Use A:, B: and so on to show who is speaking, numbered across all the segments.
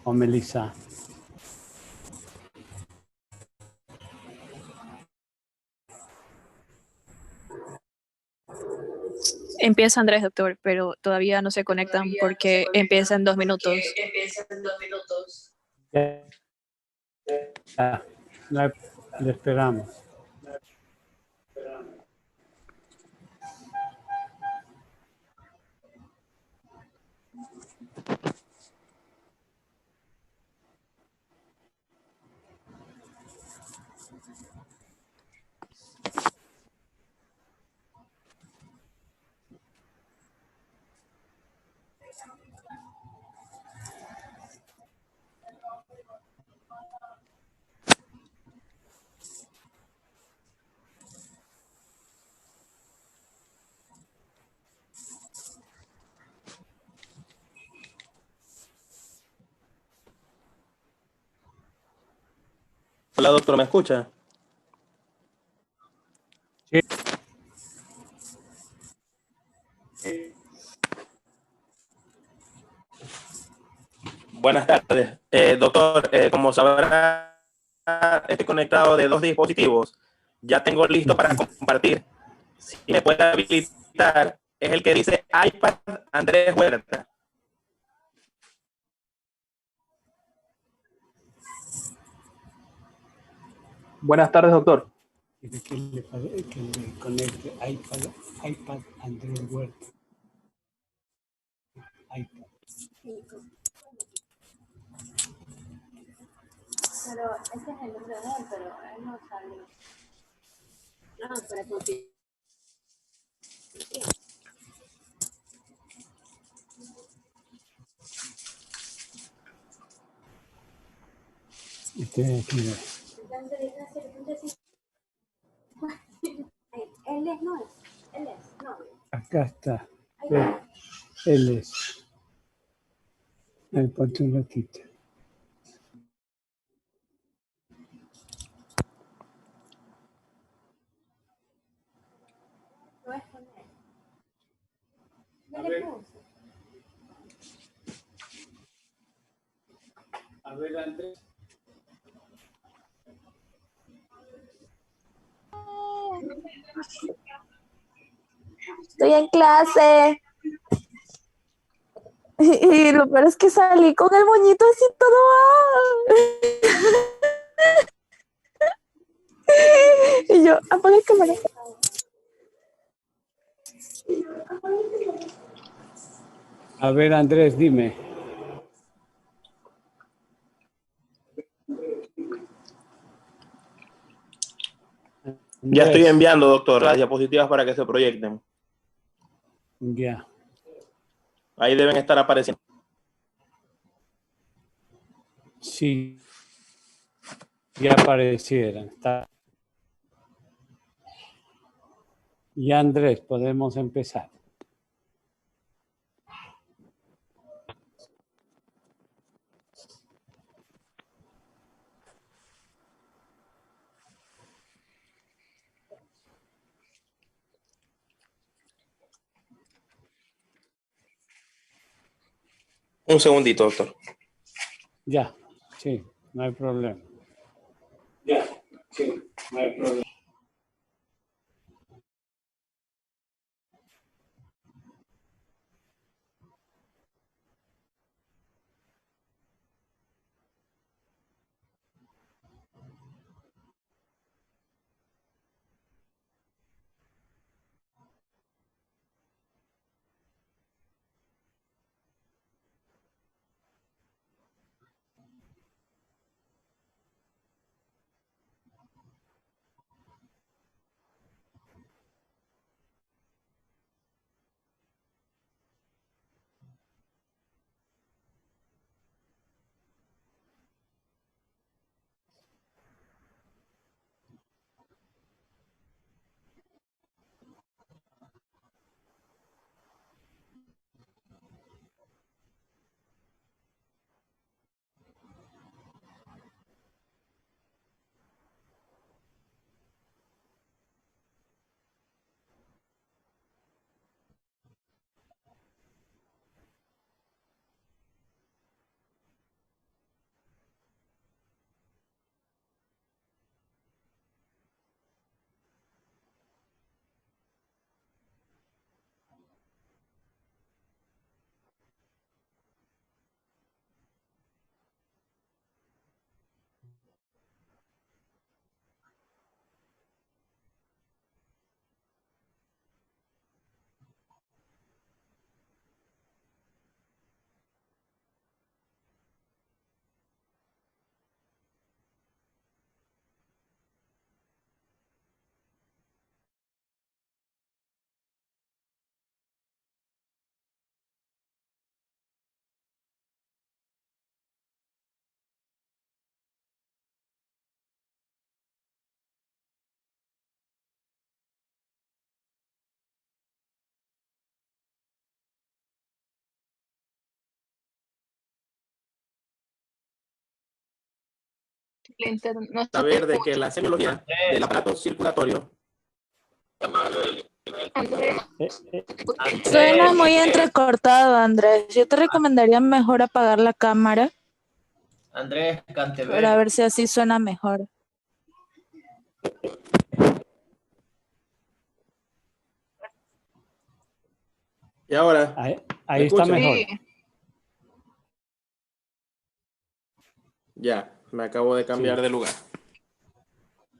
A: o Melissa.
B: Empieza Andrés, doctor, pero todavía no se conectan porque empieza en 2 minutos.
A: Ya, le esperamos.
C: Hola, doctor, ¿me escucha?
A: Sí.
C: Buenas tardes. Doctor, como sabrá, estoy conectado de 2 dispositivos. Ya tengo listo para compartir. Si me puede habilitar, es el que dice iPad Andrés Huerta.
D: Buenas tardes, doctor.
A: Que le conecte iPad Andrés Huerta. iPad.
E: Pero ese es el nombre de él, pero él no sale. No, para conseguir. Él es, no es. Él es, no.
A: Acá está. Él es. Ahí ponte un ratito.
E: No es con él. No le puse.
A: A ver, Andrés.
F: Estoy en clase. Y lo peor es que salí con el moñito así todo. Y yo, apaga la cámara.
A: A ver, Andrés, dime.
C: Ya estoy
A: Andrés.
C: enviando, doctor, las diapositivas para que se proyecten.
A: Ya.
C: Ahí deben estar apareciendo.
A: Sí. Ya aparecieron. Está. Y Andrés, podemos empezar.
C: Un segundito, doctor.
A: Ya, sí, no hay problema. Ya, sí, no hay problema.
C: saber de que la semiología del aparato circulatorio
F: Suena muy entrecortado, Andrés. Yo te recomendaría mejor apagar la cámara
G: Andrés
F: para
G: Canteverde.
F: ver si así suena mejor.
C: y ahora
A: Ahí está
C: escuchan?
A: mejor.
C: Ya, me acabo de cambiar de lugar.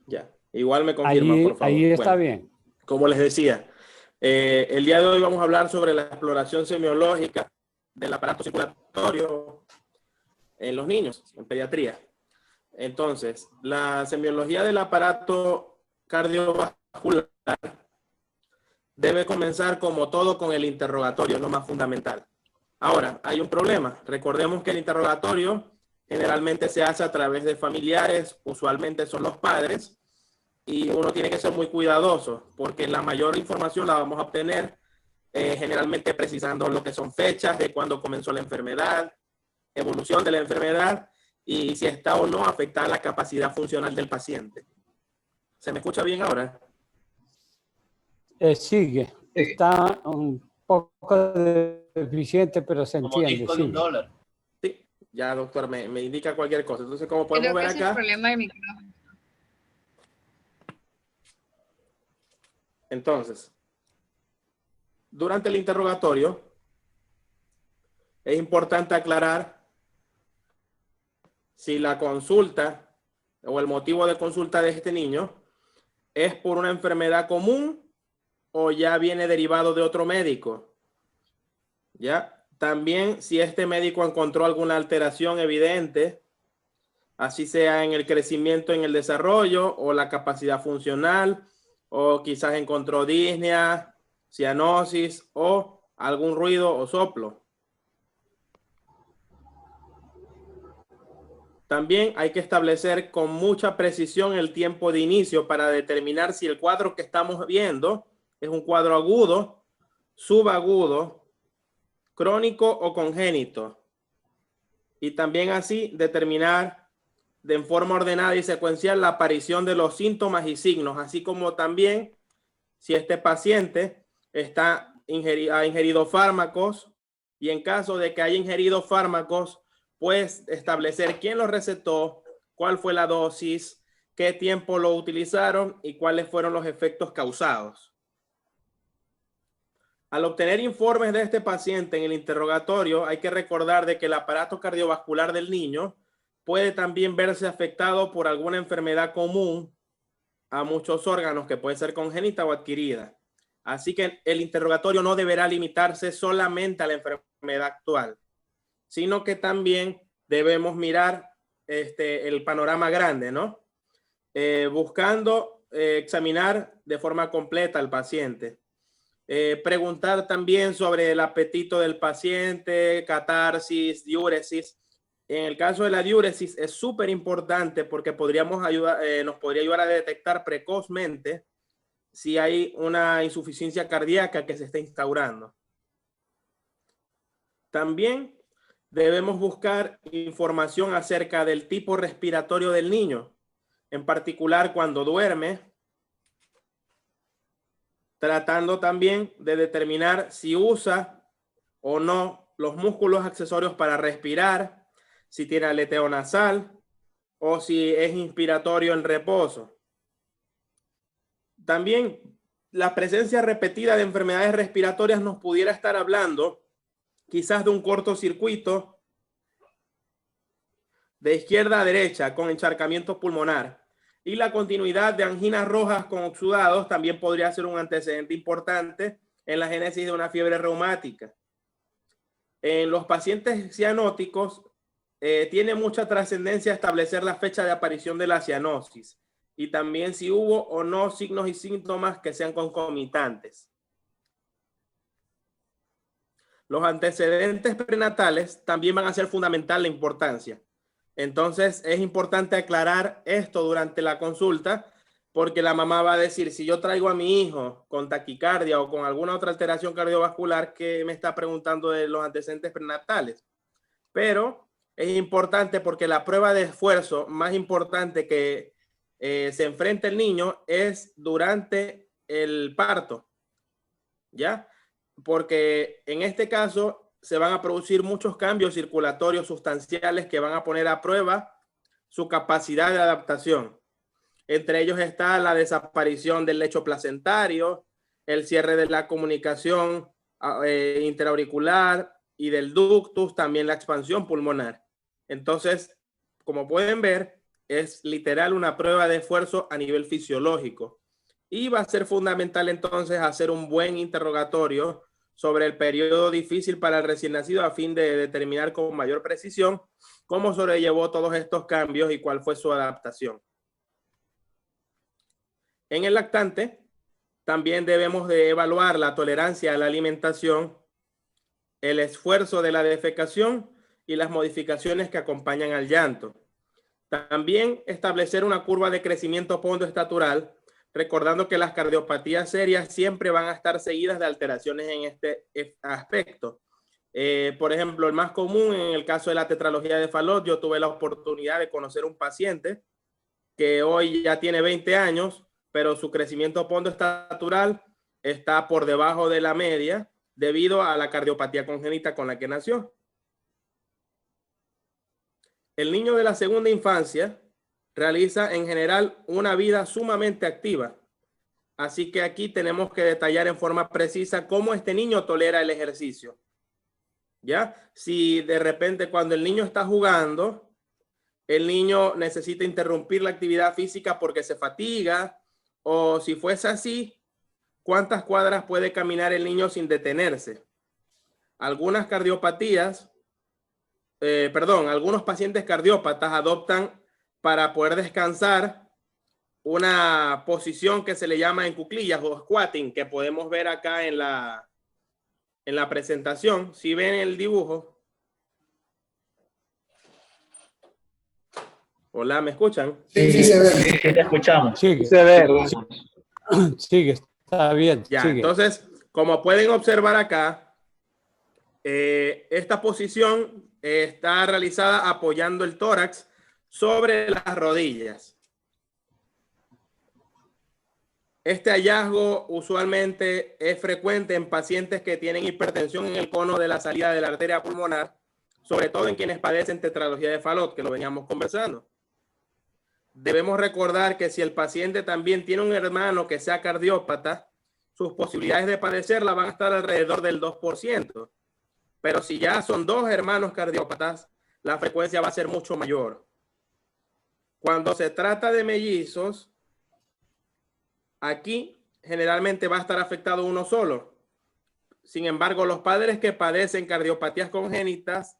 C: Ya, igual me confirman, por favor.
A: Ahí está
C: Bueno,
A: bien.
C: como les decía, el día de hoy vamos a hablar sobre la exploración semiológica del aparato circulatorio en los niños, en pediatría. Entonces, la semiología del aparato cardiovascular debe comenzar como todo con el interrogatorio, es lo más fundamental. Ahora, hay un problema. Recordemos que el interrogatorio generalmente se hace a través de familiares, usualmente son los padres, y uno tiene que ser muy cuidadoso porque la mayor información la vamos a obtener generalmente precisando lo que son fechas de cuándo comenzó la enfermedad, evolución de la enfermedad y si está o no afectada la capacidad funcional del paciente. ¿Se me escucha bien ahora?
A: Sigue. Está un poco deficiente, pero se
G: Como
A: entiende.
G: disco de
A: Sigue.
G: $1.
C: Sí, ya doctor me indica cualquier cosa. Entonces, como podemos ver acá, entonces, durante el interrogatorio, es importante aclarar si la consulta o el motivo de consulta de este niño es por una enfermedad común o ya viene derivado de otro médico. ¿Ya? También si este médico encontró alguna alteración evidente, así sea en el crecimiento, en el desarrollo o la capacidad funcional, o quizás encontró disnea, cianosis o algún ruido o soplo. También hay que establecer con mucha precisión el tiempo de inicio para determinar si el cuadro que estamos viendo es un cuadro agudo, subagudo, crónico o congénito. Y también así determinar de forma ordenada y secuencial la aparición de los síntomas y signos, así como también si este paciente ha ingerido fármacos y en caso de que haya ingerido fármacos, pues establecer quién los recetó, cuál fue la dosis, qué tiempo lo utilizaron y cuáles fueron los efectos causados. Al obtener informes de este paciente en el interrogatorio, hay que recordar de que el aparato cardiovascular del niño puede también verse afectado por alguna enfermedad común a muchos órganos que puede ser congénita o adquirida. Así que el interrogatorio no deberá limitarse solamente a la enfermedad actual, sino que también debemos mirar el panorama grande, ¿no? Buscando examinar de forma completa al paciente. Preguntar también sobre el apetito del paciente, catarsis, diúresis. En el caso de la diúresis es súper importante porque nos podría ayudar a detectar precozmente si hay una insuficiencia cardíaca que se está instaurando. También debemos buscar información acerca del tipo respiratorio del niño, en particular cuando duerme, tratando también de determinar si usa o no los músculos accesorios para respirar, si tiene aleteo nasal o si es inspiratorio en reposo. También la presencia repetida de enfermedades respiratorias nos pudiera estar hablando quizás de un cortocircuito de izquierda a derecha con encharcamiento pulmonar. Y la continuidad de anginas rojas con exudados también podría ser un antecedente importante en la génesis de una fiebre reumática. En los pacientes cianóticos tiene mucha trascendencia establecer la fecha de aparición de la cianosis y también si hubo o no signos y síntomas que sean concomitantes. Los antecedentes prenatales también van a ser fundamental la importancia. Entonces es importante aclarar esto durante la consulta porque la mamá va a decir, si yo traigo a mi hijo con taquicardia o con alguna otra alteración cardiovascular, que me está preguntando de los antecedentes prenatales. Pero es importante porque la prueba de esfuerzo más importante que se enfrenta el niño es durante el parto, ¿ya? Porque en este caso se van a producir muchos cambios circulatorios sustanciales que van a poner a prueba su capacidad de adaptación. Entre ellos está la desaparición del lecho placentario, el cierre de la comunicación interauricular y del ductus, también la expansión pulmonar. Entonces, como pueden ver, es literal una prueba de esfuerzo a nivel fisiológico. Y va a ser fundamental entonces hacer un buen interrogatorio sobre el periodo difícil para el recién nacido a fin de determinar con mayor precisión cómo sobrellevó todos estos cambios y cuál fue su adaptación. En el lactante, también debemos de evaluar la tolerancia a la alimentación, el esfuerzo de la defecación y las modificaciones que acompañan al llanto. También establecer una curva de crecimiento pondoestatural, recordando que las cardiopatías serias siempre van a estar seguidas de alteraciones en este aspecto. Por ejemplo, el más común en el caso de la tetralogía de Fallot, yo tuve la oportunidad de conocer un paciente que hoy ya tiene 20 años, pero su crecimiento pondoestatural está por debajo de la media debido a la cardiopatía congénita con la que nació. El niño de la segunda infancia realiza en general una vida sumamente activa. Así que aquí tenemos que detallar en forma precisa cómo este niño tolera el ejercicio. ¿Ya? Si de repente cuando el niño está jugando, el niño necesita interrumpir la actividad física porque se fatiga, o si fuese así, ¿cuántas cuadras puede caminar el niño sin detenerse? Algunas cardiopatías, algunos pacientes cardiópatas adoptan para poder descansar una posición que se le llama en cuclillas o squatting, que podemos ver acá en la presentación. Si ven el dibujo. Hola, ¿me escuchan?
H: Sí, se ve.
G: Sí, te escuchamos.
A: Sigue,
D: Se ve.
A: sigue, está bien.
C: Ya,
A: sigue.
C: entonces, como pueden observar acá, esta posición está realizada apoyando el tórax sobre las rodillas. Este hallazgo usualmente es frecuente en pacientes que tienen hipertensión en el cono de la salida de la arteria pulmonar, sobre todo en quienes padecen tetralogía de Fallot, que lo veníamos conversando. Debemos recordar que si el paciente también tiene un hermano que sea cardiópata, sus posibilidades de padecerla van a estar alrededor del 2%. Pero si ya son dos hermanos cardiópatas, la frecuencia va a ser mucho mayor. Cuando se trata de mellizos, aquí generalmente va a estar afectado uno solo. Sin embargo, los padres que padecen cardiopatías congénitas,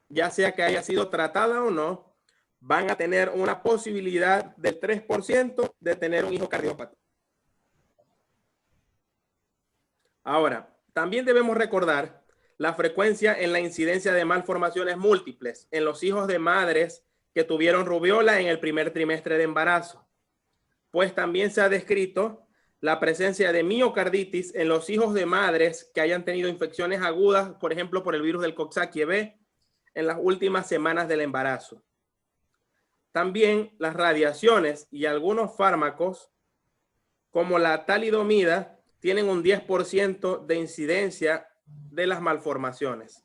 C: ya sea que haya sido tratada o no, van a tener una posibilidad del 3% de tener un hijo cardiópata. Ahora, también debemos recordar la frecuencia en la incidencia de malformaciones múltiples en los hijos de madres que tuvieron rubiola en el primer trimestre de embarazo. Pues también se ha descrito la presencia de miocarditis en los hijos de madres que hayan tenido infecciones agudas, por ejemplo, por el virus del Coxsackie-B, en las últimas semanas del embarazo. También las radiaciones y algunos fármacos, como la talidomida, tienen un 10% de incidencia de las malformaciones.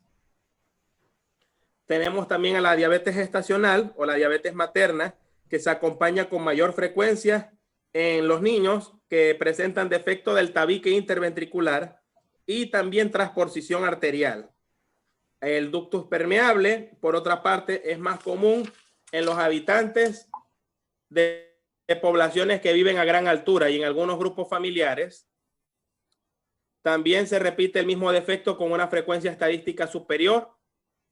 C: Tenemos también a la diabetes gestacional o la diabetes materna, que se acompaña con mayor frecuencia en los niños que presentan defecto del tabique interventricular y también transposición arterial. El ductus permeable, por otra parte, es más común en los habitantes de poblaciones que viven a gran altura y en algunos grupos familiares. También se repite el mismo defecto con una frecuencia estadística superior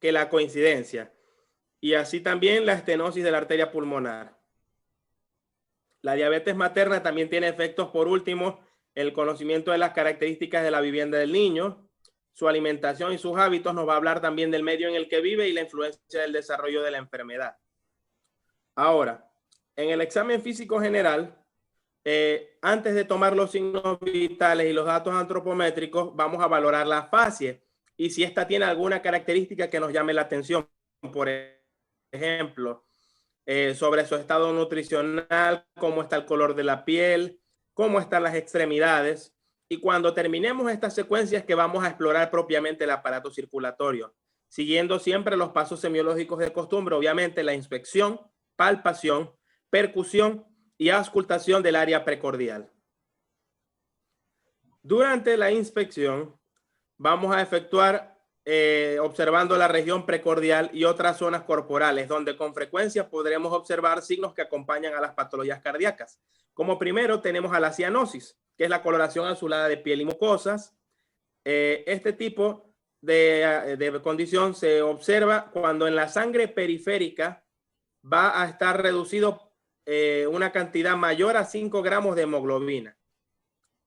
C: que la coincidencia. Y así también la estenosis de la arteria pulmonar. La diabetes materna también tiene efectos, por último, el conocimiento de las características de la vivienda del niño, su alimentación y sus hábitos. Nos va a hablar también del medio en el que vive y la influencia del desarrollo de la enfermedad. Ahora, en el examen físico general, antes de tomar los signos vitales y los datos antropométricos, vamos a valorar la fascie y si esta tiene alguna característica que nos llame la atención. Por ejemplo, sobre su estado nutricional, cómo está el color de la piel, cómo están las extremidades. Y cuando terminemos estas secuencias que vamos a explorar propiamente el aparato circulatorio, siguiendo siempre los pasos semiológicos de costumbre, obviamente la inspección, palpación, percusión y auscultación del área precordial. Durante la inspección vamos a efectuar observando la región precordial y otras zonas corporales, donde con frecuencia podremos observar signos que acompañan a las patologías cardíacas. Como primero tenemos a la cianosis, que es la coloración azulada de piel y mucosas. Este tipo de condición se observa cuando en la sangre periférica va a estar reducido una cantidad mayor a 5 gramos de hemoglobina.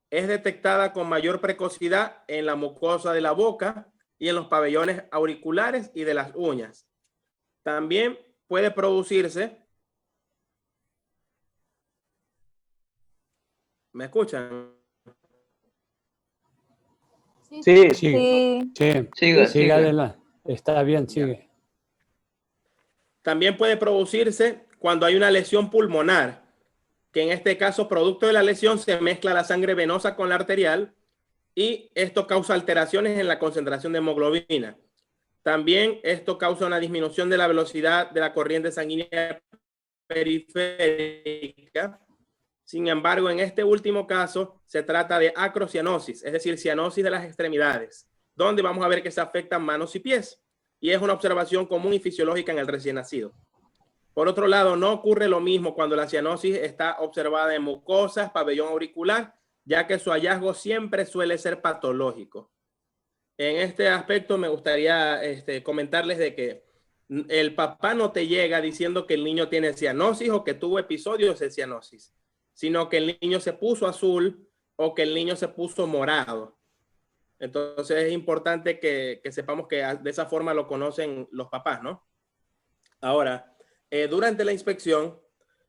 C: Es detectada con mayor precocidad en la mucosa de la boca y en los pabellones auriculares y de las uñas. También puede producirse. ¿Me escuchan?
D: Sí,
A: Sigue,
F: Sí.
A: sigue adelante. Está bien, sigue.
C: También puede producirse cuando hay una lesión pulmonar, que en este caso, producto de la lesión, se mezcla la sangre venosa con la arterial y esto causa alteraciones en la concentración de hemoglobina. También esto causa una disminución de la velocidad de la corriente sanguínea periférica. Sin embargo, en este último caso se trata de acrocianosis, es decir, cianosis de las extremidades, donde vamos a ver que se afectan manos y pies. Y es una observación común y fisiológica en el recién nacido. Por otro lado, no ocurre lo mismo cuando la cianosis está observada en mucosas, pabellón auricular, ya que su hallazgo siempre suele ser patológico. En este aspecto me gustaría comentarles de que el papá no te llega diciendo que el niño tiene cianosis o que tuvo episodios de cianosis, sino que el niño se puso azul o que el niño se puso morado. Entonces es importante que sepamos que de esa forma lo conocen los papás, ¿no? Ahora, durante la inspección,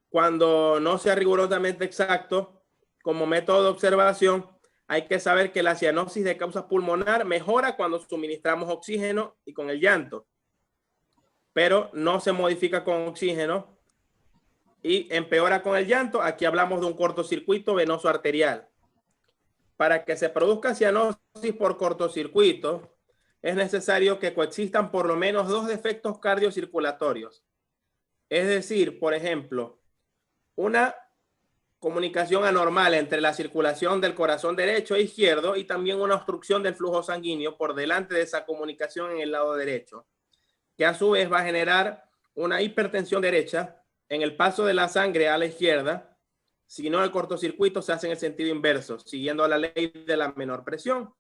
C: cuando no sea rigurosamente exacto, como método de observación, hay que saber que la cianosis de causa pulmonar mejora cuando suministramos oxígeno y con el llanto, pero no se modifica con oxígeno y empeora con el llanto. Aquí hablamos de un cortocircuito venoso arterial. Para que se produzca cianosis por cortocircuito, es necesario que coexistan por lo menos 2 defectos cardiocirculatorios. Es decir, por ejemplo, una comunicación anormal entre la circulación del corazón derecho e izquierdo y también una obstrucción del flujo sanguíneo por delante de esa comunicación en el lado derecho, que a su vez va a generar una hipertensión derecha en el paso de la sangre a la izquierda. Si no, el cortocircuito se hace en el sentido inverso, siguiendo la ley de la menor presión.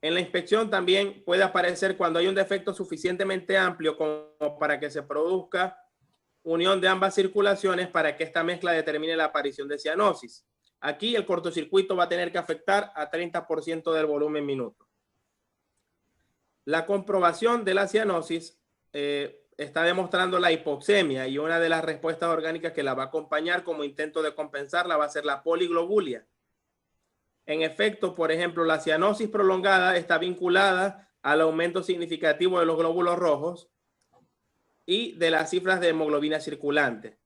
C: En la inspección también puede aparecer cuando hay un defecto suficientemente amplio como para que se produzca unión de ambas circulaciones para que esta mezcla determine la aparición de cianosis. Aquí el cortocircuito va a tener que afectar a 30% del volumen minuto. La comprobación de la cianosis está demostrando la hipoxemia y una de las respuestas orgánicas que la va a acompañar como intento de compensarla va a ser la poliglobulia. En efecto, por ejemplo, la cianosis prolongada está vinculada al aumento significativo de los glóbulos rojos y de las cifras de hemoglobina circulante.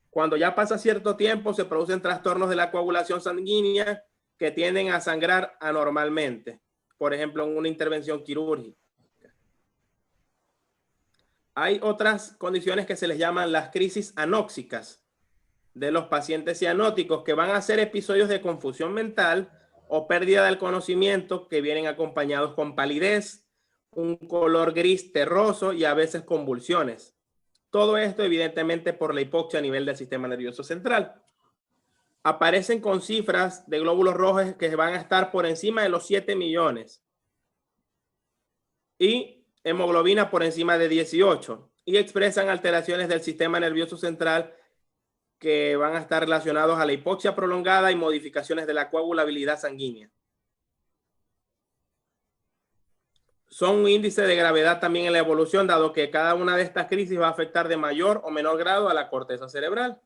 C: Cuando ya pasa cierto tiempo, se producen trastornos de la coagulación sanguínea que tienden a sangrar anormalmente, por ejemplo, en una intervención quirúrgica. Hay otras condiciones que se les llaman las crisis anóxicas de los pacientes cianóticos, que van a ser episodios de confusión mental o pérdida del conocimiento que vienen acompañados con palidez, un color gris terroso y a veces convulsiones. Todo esto evidentemente por la hipoxia a nivel del sistema nervioso central. Aparecen con cifras de glóbulos rojos que van a estar por encima de los 7 millones y hemoglobina por encima de 18 y expresan alteraciones del sistema nervioso central que van a estar relacionados a la hipoxia prolongada y modificaciones de la coagulabilidad sanguínea. Son un índice de gravedad también en la evolución, dado que cada una de estas crisis va a afectar de mayor o menor grado a la corteza cerebral.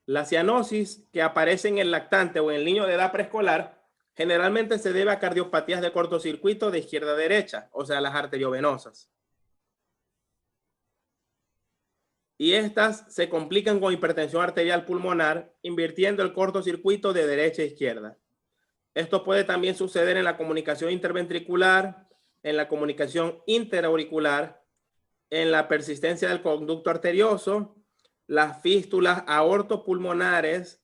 C: La cianosis que aparece en el lactante o en el niño de edad preescolar Generalmente se debe a cardiopatías de cortocircuito de izquierda a derecha, o sea, las arteriovenosas. Y estas se complican con hipertensión arterial pulmonar, invirtiendo el cortocircuito de derecha a izquierda. Esto puede también suceder en la comunicación interventricular, en la comunicación interauricular, en la persistencia del conducto arterioso, las fístulas aortopulmonares,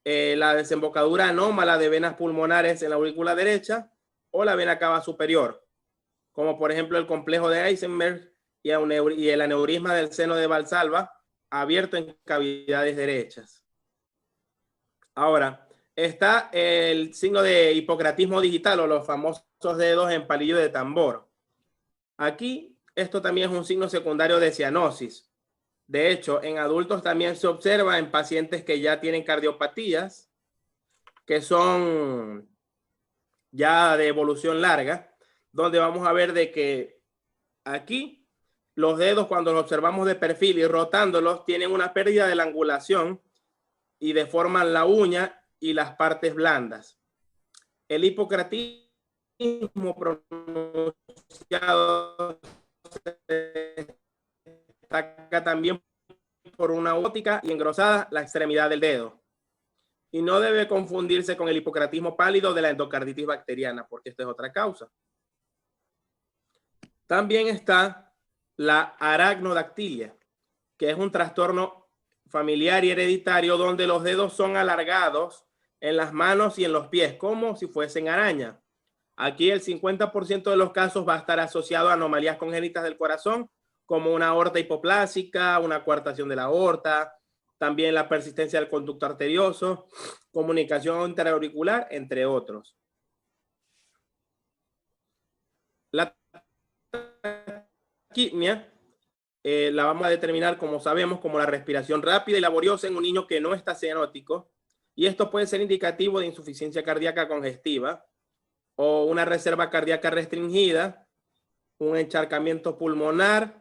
C: la desembocadura anómala de venas pulmonares en la aurícula derecha o la vena cava superior, como por ejemplo el complejo de Eisenberg y el aneurisma del seno de Valsalva abierto en cavidades derechas. Ahora, está el signo de hipocratismo digital o los famosos dedos en palillo de tambor. Aquí, esto también es un signo secundario de cianosis. De hecho, en adultos también se observa en pacientes que ya tienen cardiopatías, que son ya de evolución larga, donde vamos a ver de que aquí los dedos, cuando los observamos de perfil y rotándolos, tienen una pérdida de la angulación y deforman la uña y las partes blandas. El hipocratismo pronunciado se destaca también por una óptica y engrosada la extremidad del dedo. Y no debe confundirse con el hipocratismo pálido de la endocarditis bacteriana, porque esta es otra causa. También está la aracnodactilia, que es un trastorno familiar y hereditario donde los dedos son alargados en las manos y en los pies, como si fuesen araña. Aquí el 50% de los casos va a estar asociado a anomalías congénitas del corazón, como una aorta hipoplásica, una coartación de la aorta, también la persistencia del conducto arterioso, comunicación interauricular, entre otros. La taquipnia la vamos a determinar, como sabemos, como la respiración rápida y laboriosa en un niño que no está cianótico, y esto puede ser indicativo de insuficiencia cardíaca congestiva o una reserva cardíaca restringida, un encharcamiento pulmonar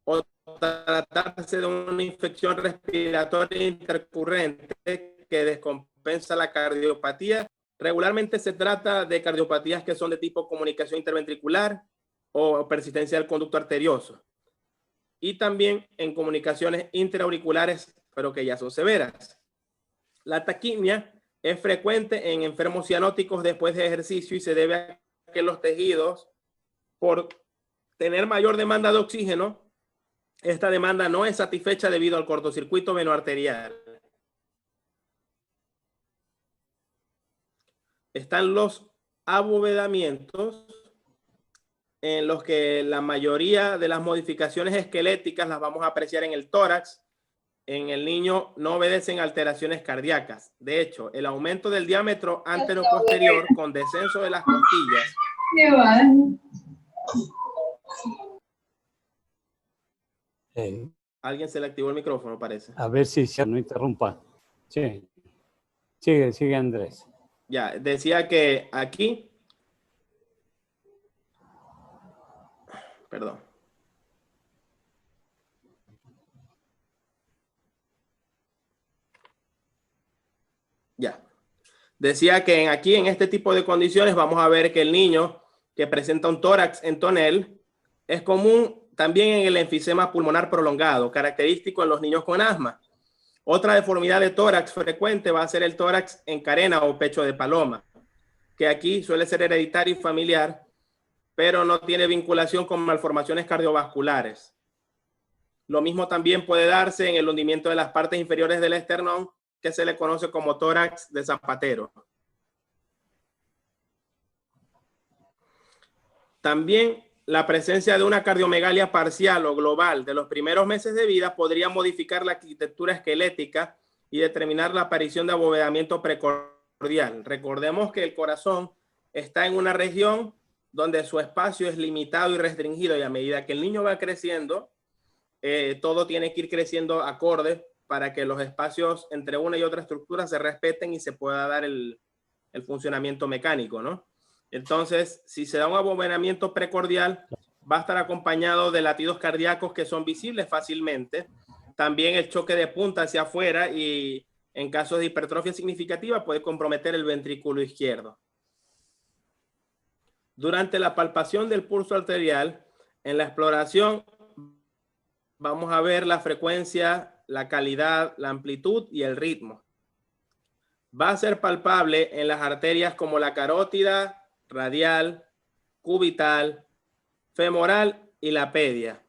C: o tratarse de una infección respiratoria intercurrente que descompensa la cardiopatía. Regularmente se trata de cardiopatías que son de tipo comunicación interventricular o persistencia del conducto arterioso. Y también en comunicaciones interauriculares, pero que ya son severas. La taquimia es frecuente en enfermos cianóticos después de ejercicio y se debe a que los tejidos, por tener mayor demanda de oxígeno, esta demanda no es satisfecha debido al cortocircuito venoarterial. Están los abovedamientos, en los que la mayoría de las modificaciones esqueléticas las vamos a apreciar en el tórax. En el niño no obedecen alteraciones cardíacas. De hecho, el aumento del diámetro anteroposterior con descenso de las costillas. Alguien se le activó el micrófono, parece.
A: A ver si no interrumpa. Sí. Sigue Andrés.
C: Ya, decía que aquí... Perdón. Ya. Decía que aquí en este tipo de condiciones vamos a ver que el niño que presenta un tórax en tonel es común también en el enfisema pulmonar prolongado, característico en los niños con asma. Otra deformidad de tórax frecuente va a ser el tórax en carena o pecho de paloma, que aquí suele ser hereditario y familiar, pero no tiene vinculación con malformaciones cardiovasculares. Lo mismo también puede darse en el hundimiento de las partes inferiores del esternón, que se le conoce como tórax de zapatero. También la presencia de una cardiomegalia parcial o global de los primeros meses de vida podría modificar la arquitectura esquelética y determinar la aparición de abovedamiento precordial. Recordemos que el corazón está en una región donde su espacio es limitado y restringido, y a medida que el niño va creciendo, todo tiene que ir creciendo acorde para que los espacios entre una y otra estructura se respeten y se pueda dar el funcionamiento mecánico, ¿no? Entonces, si se da un abovedamiento precordial, va a estar acompañado de latidos cardíacos que son visibles fácilmente. También el choque de punta hacia afuera y en casos de hipertrofia significativa puede comprometer el ventrículo izquierdo. Durante la palpación del pulso arterial, en la exploración vamos a ver la frecuencia, la calidad, la amplitud y el ritmo. Va a ser palpable en las arterias como la carótida, radial, cubital, femoral y la pedia.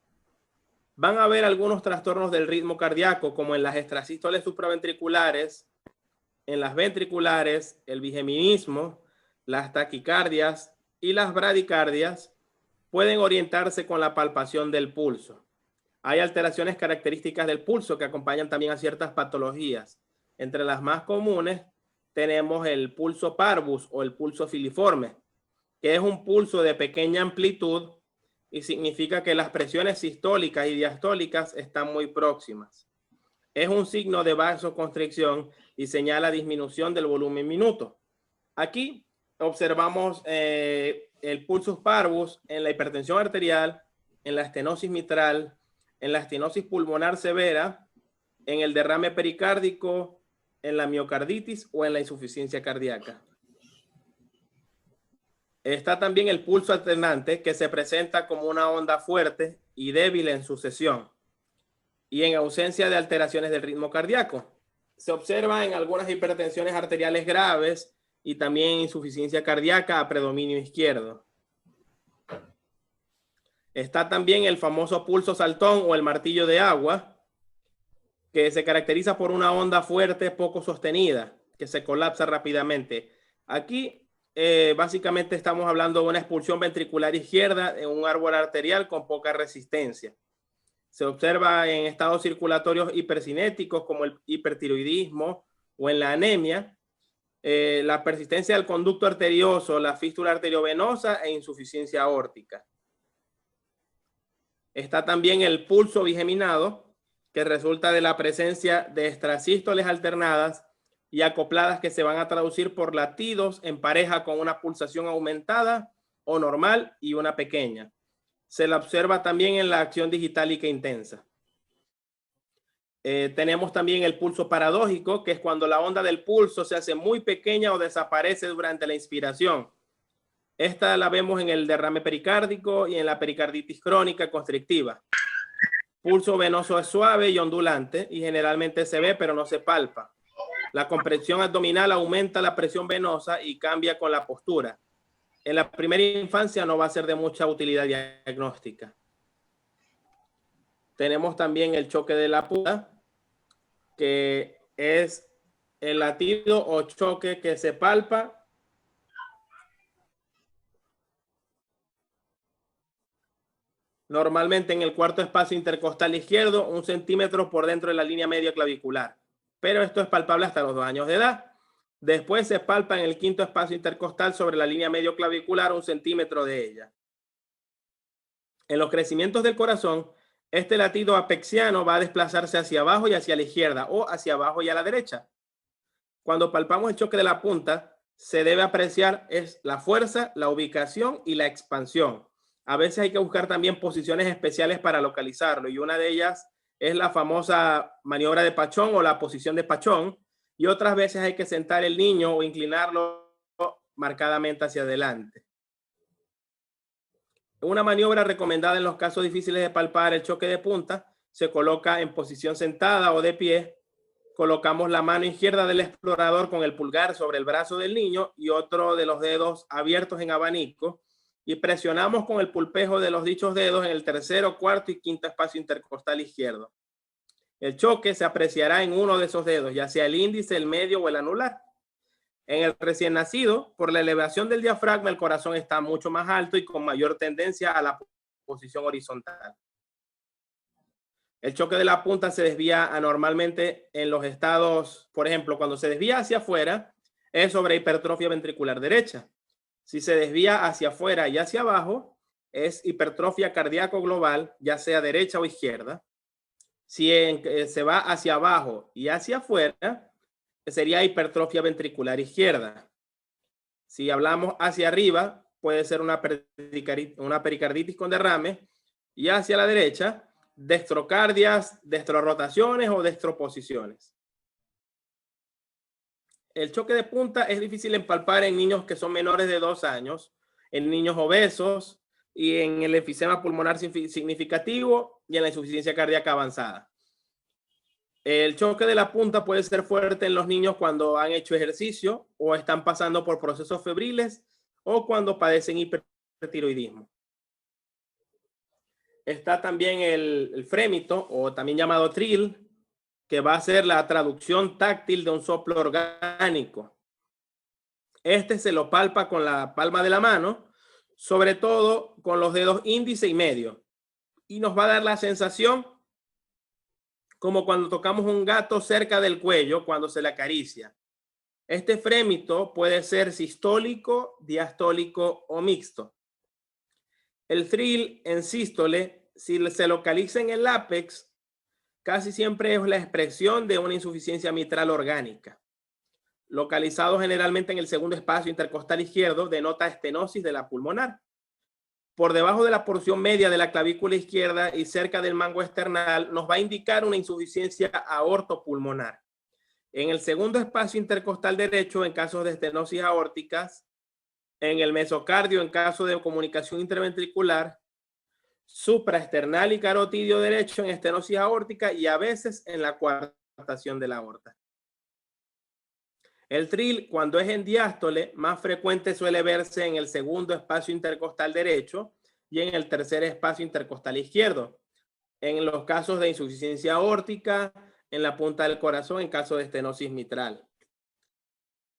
C: Van a haber algunos trastornos del ritmo cardíaco, como en las extrasístoles supraventriculares, en las ventriculares, el bigeminismo, las taquicardias y las bradicardias pueden orientarse con la palpación del pulso. Hay alteraciones características del pulso que acompañan también a ciertas patologías. Entre las más comunes tenemos el pulso parvus o el pulso filiforme, que es un pulso de pequeña amplitud y significa que las presiones sistólicas y diastólicas están muy próximas. Es un signo de vasoconstricción y señala disminución del volumen minuto. Aquí observamos el pulsus parvus en la hipertensión arterial, en la estenosis mitral, en la estenosis pulmonar severa, en el derrame pericárdico, en la miocarditis o en la insuficiencia cardíaca. Está también el pulso alternante, que se presenta como una onda fuerte y débil en sucesión y en ausencia de alteraciones del ritmo cardíaco. Se observa en algunas hipertensiones arteriales graves y también insuficiencia cardíaca a predominio izquierdo. Está también el famoso pulso saltón o el martillo de agua, que se caracteriza por una onda fuerte poco sostenida, que se colapsa rápidamente. Aquí básicamente estamos hablando de una expulsión ventricular izquierda en un árbol arterial con poca resistencia. Se observa en estados circulatorios hipercinéticos como el hipertiroidismo o en la anemia, la persistencia del conducto arterioso, la fístula arteriovenosa e insuficiencia aórtica. Está también el pulso bigeminado, que resulta de la presencia de extrasístoles alternadas y acopladas que se van a traducir por latidos en pareja con una pulsación aumentada o normal y una pequeña. Se la observa también en la acción digitálica intensa. Tenemos también el pulso paradójico, que es cuando la onda del pulso se hace muy pequeña o desaparece durante la inspiración. Esta la vemos en el derrame pericárdico y en la pericarditis crónica constrictiva. Pulso venoso es suave y ondulante y generalmente se ve pero no se palpa. La compresión abdominal aumenta la presión venosa y cambia con la postura. En la primera infancia no va a ser de mucha utilidad diagnóstica. Tenemos también el choque de la punta, que es el latido o choque que se palpa normalmente en el cuarto espacio intercostal izquierdo, 1 centímetro por dentro de la línea media clavicular. Pero esto es palpable hasta los 2 años de edad. Después se palpa en el quinto espacio intercostal sobre la línea medio clavicular, 1 centímetro de ella. En los crecimientos del corazón, este latido apexiano va a desplazarse hacia abajo y hacia la izquierda o hacia abajo y a la derecha. Cuando palpamos el choque de la punta, se debe apreciar la fuerza, la ubicación y la expansión. A veces hay que buscar también posiciones especiales para localizarlo y una de ellas es la famosa maniobra de Pachón o la posición de Pachón, y otras veces hay que sentar el niño o inclinarlo marcadamente hacia adelante. Una maniobra recomendada en los casos difíciles de palpar el choque de punta se coloca en posición sentada o de pie. Colocamos la mano izquierda del explorador con el pulgar sobre el brazo del niño y otro de los dedos abiertos en abanico y presionamos con el pulpejo de los dichos dedos en el tercero, cuarto y quinto espacio intercostal izquierdo. El choque se apreciará en uno de esos dedos, ya sea el índice, el medio o el anular. En el recién nacido, por la elevación del diafragma, el corazón está mucho más alto y con mayor tendencia a la posición horizontal. El choque de la punta se desvía anormalmente en los estados, por ejemplo, cuando se desvía hacia afuera, es sobre hipertrofia ventricular derecha. Si se desvía hacia afuera y hacia abajo, es hipertrofia cardíaco global, ya sea derecha o izquierda. Si se va hacia abajo y hacia afuera, sería hipertrofia ventricular izquierda. Si hablamos hacia arriba, puede ser una pericarditis con derrame, y hacia la derecha, dextrocardias, dextrorotaciones o dextroposiciones. El choque de punta es difícil de palpar en niños que son menores de 2 años. en niños obesos y en el enfisema pulmonar significativo y en la insuficiencia cardíaca avanzada. El choque de la punta puede ser fuerte en los niños cuando han hecho ejercicio o están pasando por procesos febriles o cuando padecen hipertiroidismo. Está también el frémito, o también llamado trill, que va a ser la traducción táctil de un soplo orgánico. Este se lo palpa con la palma de la mano, sobre todo con los dedos índice y medio, y nos va a dar la sensación como cuando tocamos un gato cerca del cuello cuando se le acaricia. Este frémito puede ser sistólico, diastólico o mixto. El thrill en sístole, si se localiza en el ápex, casi siempre es la expresión de una insuficiencia mitral orgánica. Localizado generalmente en el segundo espacio intercostal izquierdo, denota estenosis de la pulmonar. Por debajo de la porción media de la clavícula izquierda y cerca del mango esternal, nos va a indicar una insuficiencia aortopulmonar. En el segundo espacio intercostal derecho, en casos de estenosis aórticas, en el mesocardio, en caso de comunicación interventricular, supraesternal y carotidio derecho en estenosis aórtica y a veces en la coartación de la aorta. El trill, cuando es en diástole, más frecuente suele verse en el segundo espacio intercostal derecho y en el tercer espacio intercostal izquierdo. En los casos de insuficiencia aórtica, en la punta del corazón, en caso de estenosis mitral.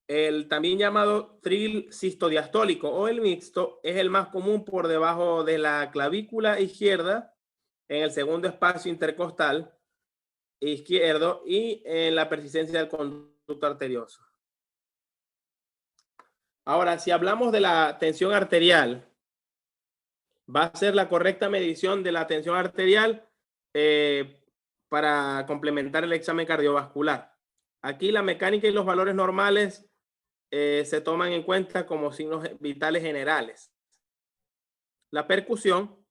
C: El también llamado trill sistodiastólico o el mixto es el más común por debajo de la clavícula izquierda, en el segundo espacio intercostal izquierdo y en la persistencia del conducto arterioso. Ahora, si hablamos de la tensión arterial, va a ser la correcta medición de la tensión arterial para complementar el examen cardiovascular. Aquí la mecánica y los valores normales se toman en cuenta como signos vitales generales. La percusión,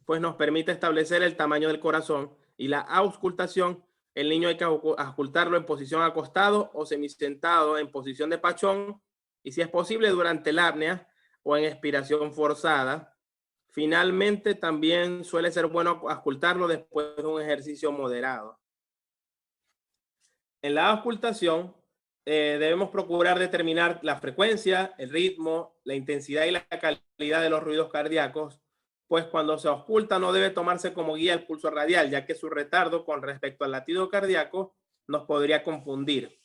C: pues nos permite establecer el tamaño del corazón, y la auscultación, el niño hay que auscultarlo en posición acostado o semisentado en posición de pachón, y si es posible durante la apnea o en expiración forzada. Finalmente, también suele ser bueno auscultarlo después de un ejercicio moderado. En la auscultación, debemos procurar determinar la frecuencia, el ritmo, la intensidad y la calidad de los ruidos cardíacos, pues cuando se ausculta no debe tomarse como guía el pulso radial, ya que su retardo con respecto al latido cardíaco nos podría confundir.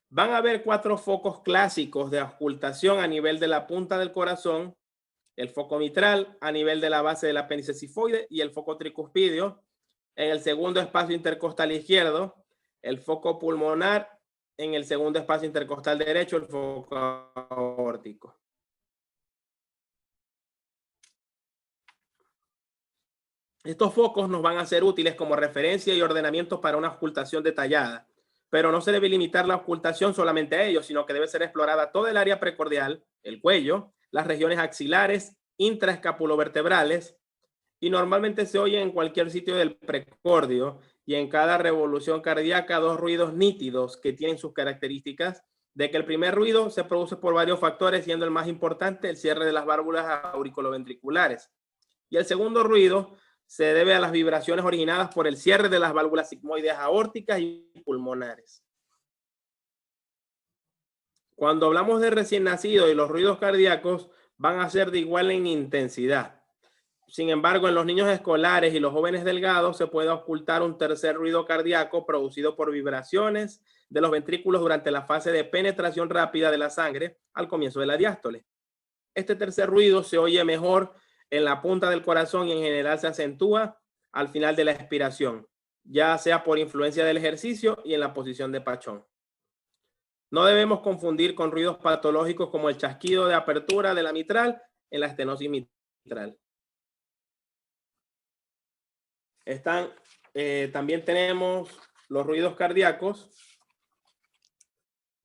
C: Van a haber 4 focos clásicos de auscultación a nivel de la punta del corazón: el foco mitral a nivel de la base del apéndice cifoide y el foco tricuspidio. En el segundo espacio intercostal izquierdo, el foco pulmonar. En el segundo espacio intercostal derecho, el foco aórtico. Estos focos nos van a ser útiles como referencia y ordenamiento para una auscultación detallada, pero no se debe limitar la auscultación solamente a ellos, sino que debe ser explorada toda el área precordial, el cuello, las regiones axilares, intraescapulovertebrales, y normalmente se oye en cualquier sitio del precordio y en cada revolución cardíaca 2 ruidos nítidos que tienen sus características, de que el primer ruido se produce por varios factores, siendo el más importante el cierre de las válvulas auriculoventriculares, y el segundo ruido se debe a las vibraciones originadas por el cierre de las válvulas sigmoides aórticas y pulmonares. Cuando hablamos de recién nacido y los ruidos cardíacos van a ser de igual en intensidad. Sin embargo, en los niños escolares y los jóvenes delgados se puede auscultar un tercer ruido cardíaco producido por vibraciones de los ventrículos durante la fase de penetración rápida de la sangre al comienzo de la diástole. Este tercer ruido se oye mejor en la punta del corazón y en general se acentúa al final de la expiración, ya sea por influencia del ejercicio y en la posición de pachón. No debemos confundir con ruidos patológicos como el chasquido de apertura de la mitral en la estenosis mitral. También tenemos los ruidos cardíacos.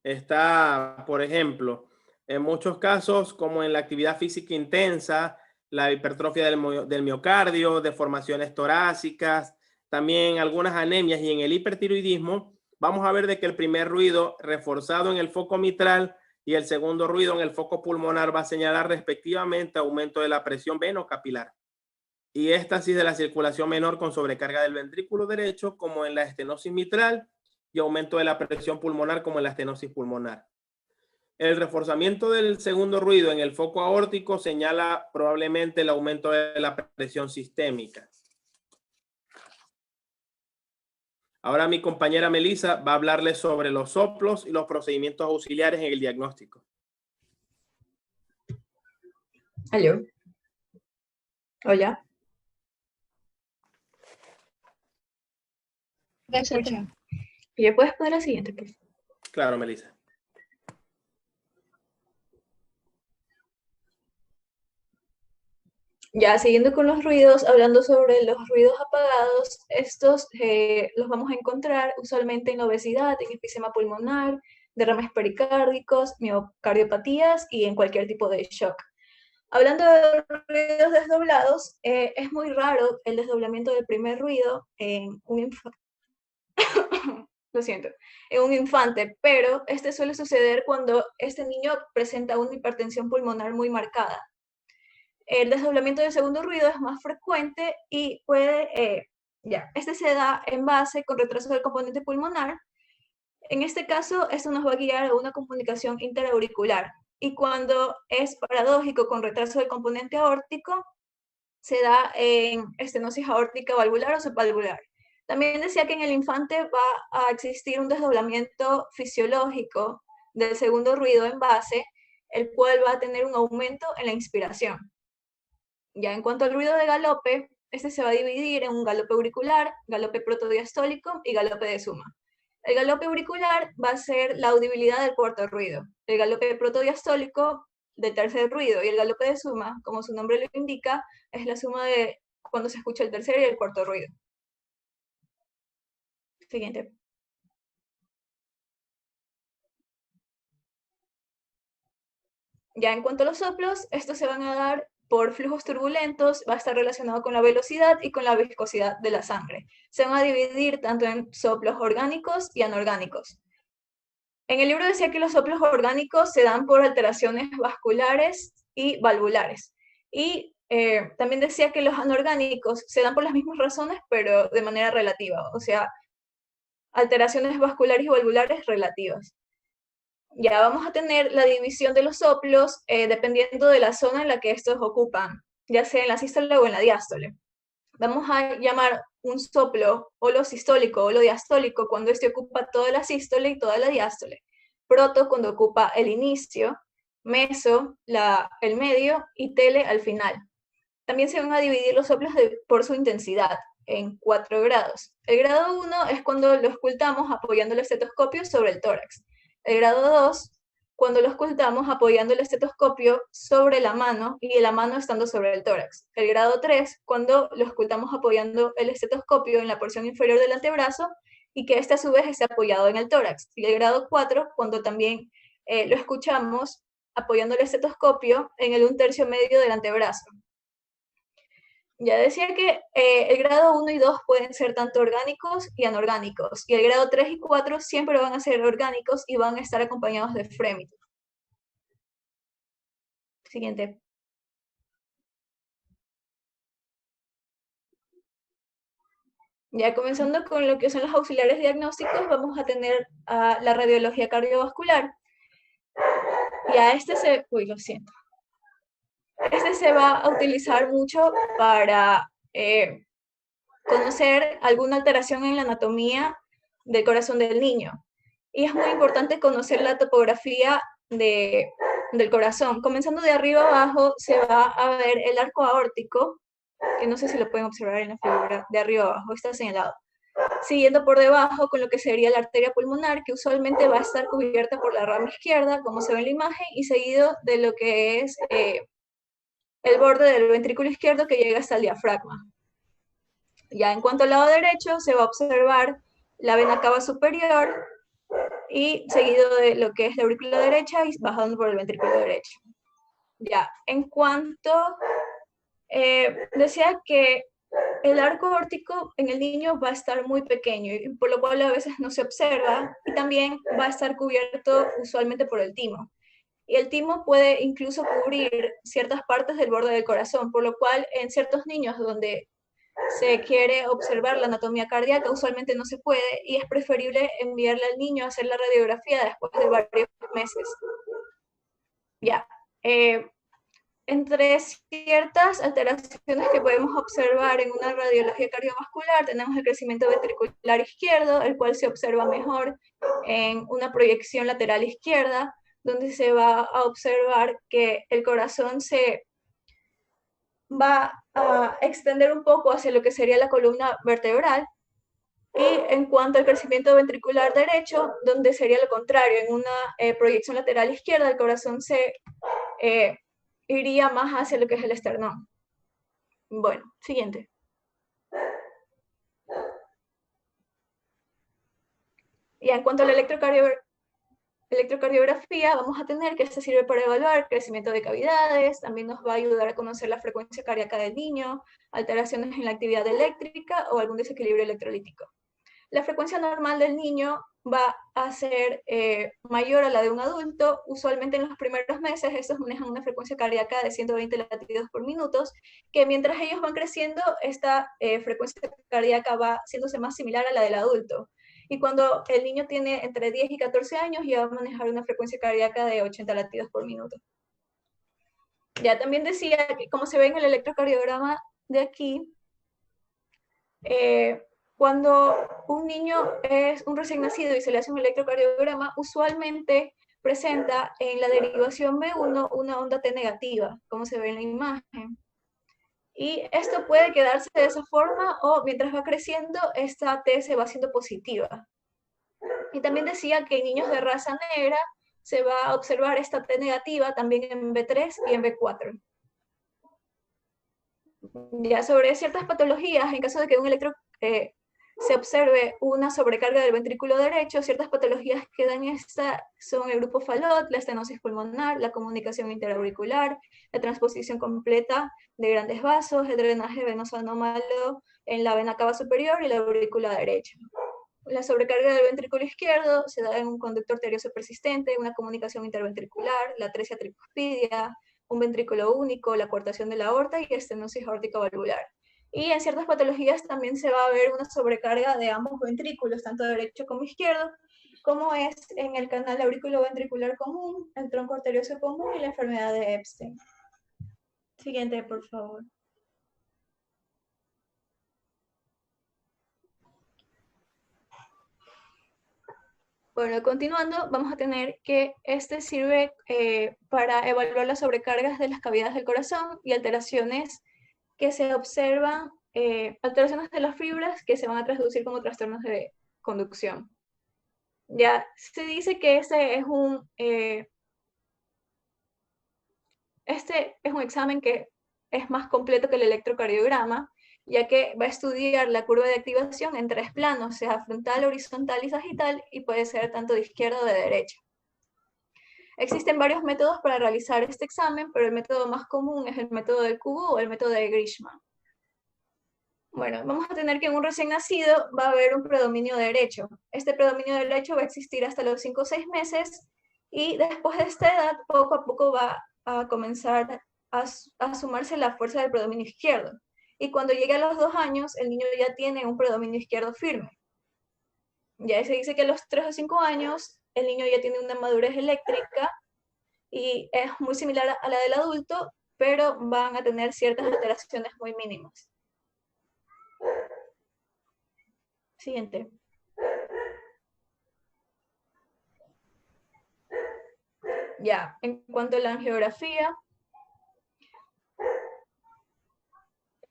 C: Está, por ejemplo, en muchos casos, como en la actividad física intensa, la hipertrofia del miocardio, deformaciones torácicas, también algunas anemias, y en el hipertiroidismo, vamos a ver de que el primer ruido reforzado en el foco mitral y el segundo ruido en el foco pulmonar va a señalar respectivamente aumento de la presión venocapilar y éstasis de la circulación menor con sobrecarga del ventrículo derecho, como en la estenosis mitral, y aumento de la presión pulmonar, como en la estenosis pulmonar. El reforzamiento del segundo ruido en el foco aórtico señala probablemente el aumento de la presión sistémica. Ahora mi compañera Melissa va a hablarles sobre los soplos y los procedimientos auxiliares en el diagnóstico.
H: ¿Aló? Hola. ¿Me escuchan? ¿Ya puedes poner la siguiente, por favor?
C: Claro, Melissa.
H: Ya, siguiendo con los ruidos, hablando sobre los ruidos apagados, estos los vamos a encontrar usualmente en obesidad, en enfisema pulmonar, derrames pericárdicos, miocardiopatías y en cualquier tipo de shock. Hablando de ruidos desdoblados, es muy raro el desdoblamiento del primer ruido en un lo siento, en un infante, pero este suele suceder cuando este niño presenta una hipertensión pulmonar muy marcada. El desdoblamiento del segundo ruido es más frecuente y puede, este se da en base con retraso del componente pulmonar. En este caso, esto nos va a guiar a una comunicación interauricular. Y cuando es paradójico con retraso del componente aórtico, se da en estenosis aórtica valvular o subvalvular. También decía que en el infante va a existir un desdoblamiento fisiológico del segundo ruido en base, el cual va a tener un aumento en la inspiración. Ya en cuanto al ruido de galope, este se va a dividir en un galope auricular, galope protodiastólico y galope de suma. El galope auricular va a ser la audibilidad del cuarto ruido. El galope protodiastólico del tercer ruido y el galope de suma, como su nombre lo indica, es la suma de cuando se escucha el tercer y el cuarto ruido. Siguiente. Ya en cuanto a los soplos, estos se van a dar por flujos turbulentos, va a estar relacionado con la velocidad y con la viscosidad de la sangre. Se van a dividir tanto en soplos orgánicos y anorgánicos. En el libro decía que los soplos orgánicos se dan por alteraciones vasculares y valvulares. Y también decía que los anorgánicos se dan por las mismas razones, pero de manera relativa, o sea, alteraciones vasculares y valvulares relativas. Ya vamos a tener la división de los soplos dependiendo de la zona en la que estos ocupan, ya sea en la sístole o en la diástole. Vamos a llamar un soplo holosistólico o holodiastólico cuando este ocupa toda la sístole y toda la diástole. Proto cuando ocupa el inicio, meso, el medio y tele al final. También se van a dividir los soplos por su intensidad en 4 grados. El grado 1 es cuando lo ocultamos apoyando el estetoscopio sobre el tórax. El grado 2, cuando lo ocultamos apoyando el estetoscopio sobre la mano y la mano estando sobre el tórax. El grado 3, cuando lo ocultamos apoyando el estetoscopio en la porción inferior del antebrazo y que este a su vez esté apoyado en el tórax. Y el grado 4, cuando también lo escuchamos apoyando el estetoscopio en el 1/3 medio del antebrazo. Ya decía que el grado 1 y 2 pueden ser tanto orgánicos y anorgánicos, y el grado 3 y 4 siempre van a ser orgánicos y van a estar acompañados de frémito. Siguiente. Ya comenzando con lo que son los auxiliares diagnósticos, vamos a tener la radiología cardiovascular. Ya lo siento. Este se va a utilizar mucho para conocer alguna alteración en la anatomía del corazón del niño. Y es muy importante conocer la topografía del corazón. Comenzando de arriba abajo, se va a ver el arco aórtico, que no sé si lo pueden observar en la figura, de arriba abajo, está señalado. Siguiendo por debajo con lo que sería la arteria pulmonar, que usualmente va a estar cubierta por la rama izquierda, como se ve en la imagen, y seguido de lo que es el borde del ventrículo izquierdo que llega hasta el diafragma. Ya en cuanto al lado derecho, se va a observar la vena cava superior y seguido de lo que es la aurícula derecha y bajando por el ventrículo derecho. Ya, en cuanto, decía que el arco aórtico en el niño va a estar muy pequeño, y por lo cual a veces no se observa, y también va a estar cubierto usualmente por el timo. y el timo puede incluso cubrir ciertas partes del borde del corazón, por lo cual en ciertos niños donde se quiere observar la anatomía cardíaca, usualmente no se puede y es preferible enviarle al niño a hacer la radiografía después de varios meses. Ya. Entre ciertas alteraciones que podemos observar en una radiología cardiovascular, tenemos el crecimiento ventricular izquierdo, el cual se observa mejor en una proyección lateral izquierda, donde se va a observar que el corazón se va a extender un poco hacia lo que sería la columna vertebral. Y en cuanto al crecimiento ventricular derecho, donde sería lo contrario, en una proyección lateral izquierda, el corazón se iría más hacia lo que es el esternón. Bueno, siguiente. Y en cuanto a la electrocardiografía, vamos a tener que esta sirve para evaluar crecimiento de cavidades, también nos va a ayudar a conocer la frecuencia cardíaca del niño, alteraciones en la actividad eléctrica o algún desequilibrio electrolítico. La frecuencia normal del niño va a ser mayor a la de un adulto. Usualmente en los primeros meses estos manejan una frecuencia cardíaca de 120 latidos por minuto, que mientras ellos van creciendo, esta frecuencia cardíaca va haciéndose más similar a la del adulto. Y cuando el niño tiene entre 10 y 14 años, ya va a manejar una frecuencia cardíaca de 80 latidos por minuto. Ya también decía que, como se ve en el electrocardiograma de aquí, cuando un niño es un recién nacido y se le hace un electrocardiograma, usualmente presenta en la derivación B1 una onda T negativa, como se ve en la imagen. Y esto puede quedarse de esa forma o mientras va creciendo, esta T se va haciendo positiva. Y también decía que en niños de raza negra se va a observar esta T negativa también en B3 y en B4. Ya sobre ciertas patologías, en caso de que un se observe una sobrecarga del ventrículo derecho, ciertas patologías que dan esta son el grupo Fallot, la estenosis pulmonar, la comunicación interauricular, la transposición completa de grandes vasos, el drenaje venoso anómalo en la vena cava superior y la aurícula derecha. La sobrecarga del ventrículo izquierdo se da en un conducto arterioso persistente, una comunicación interventricular, la atresia tricuspidia, un ventrículo único, la coartación de la aorta y estenosis aórtica valvular. Y en ciertas patologías también se va a ver una sobrecarga de ambos ventrículos, tanto derecho como izquierdo, como es en el canal auriculoventricular común, el tronco arterioso común y la enfermedad de Epstein. Siguiente, por favor. Bueno, continuando, vamos a tener que este sirve para evaluar las sobrecargas de las cavidades del corazón y alteraciones que se observan, alteraciones de las fibras que se van a traducir como trastornos de conducción. Ya se dice que este es un examen que es más completo que el electrocardiograma, ya que va a estudiar la curva de activación en 3 planos, sea frontal, horizontal y sagital, y puede ser tanto de izquierda o de derecha. Existen varios métodos para realizar este examen, pero el método más común es el método del cubo o el método de Grisham. Bueno, vamos a tener que en un recién nacido va a haber un predominio derecho. Este predominio derecho va a existir hasta los 5 o 6 meses y después de esta edad, poco a poco va a comenzar a sumarse la fuerza del predominio izquierdo. Y cuando llegue a los 2 años, el niño ya tiene un predominio izquierdo firme. Ya se dice que a los 3 o 5 años, el niño ya tiene una madurez eléctrica y es muy similar a la del adulto, pero van a tener ciertas alteraciones muy mínimas. Siguiente. Ya, en cuanto a la angiografía,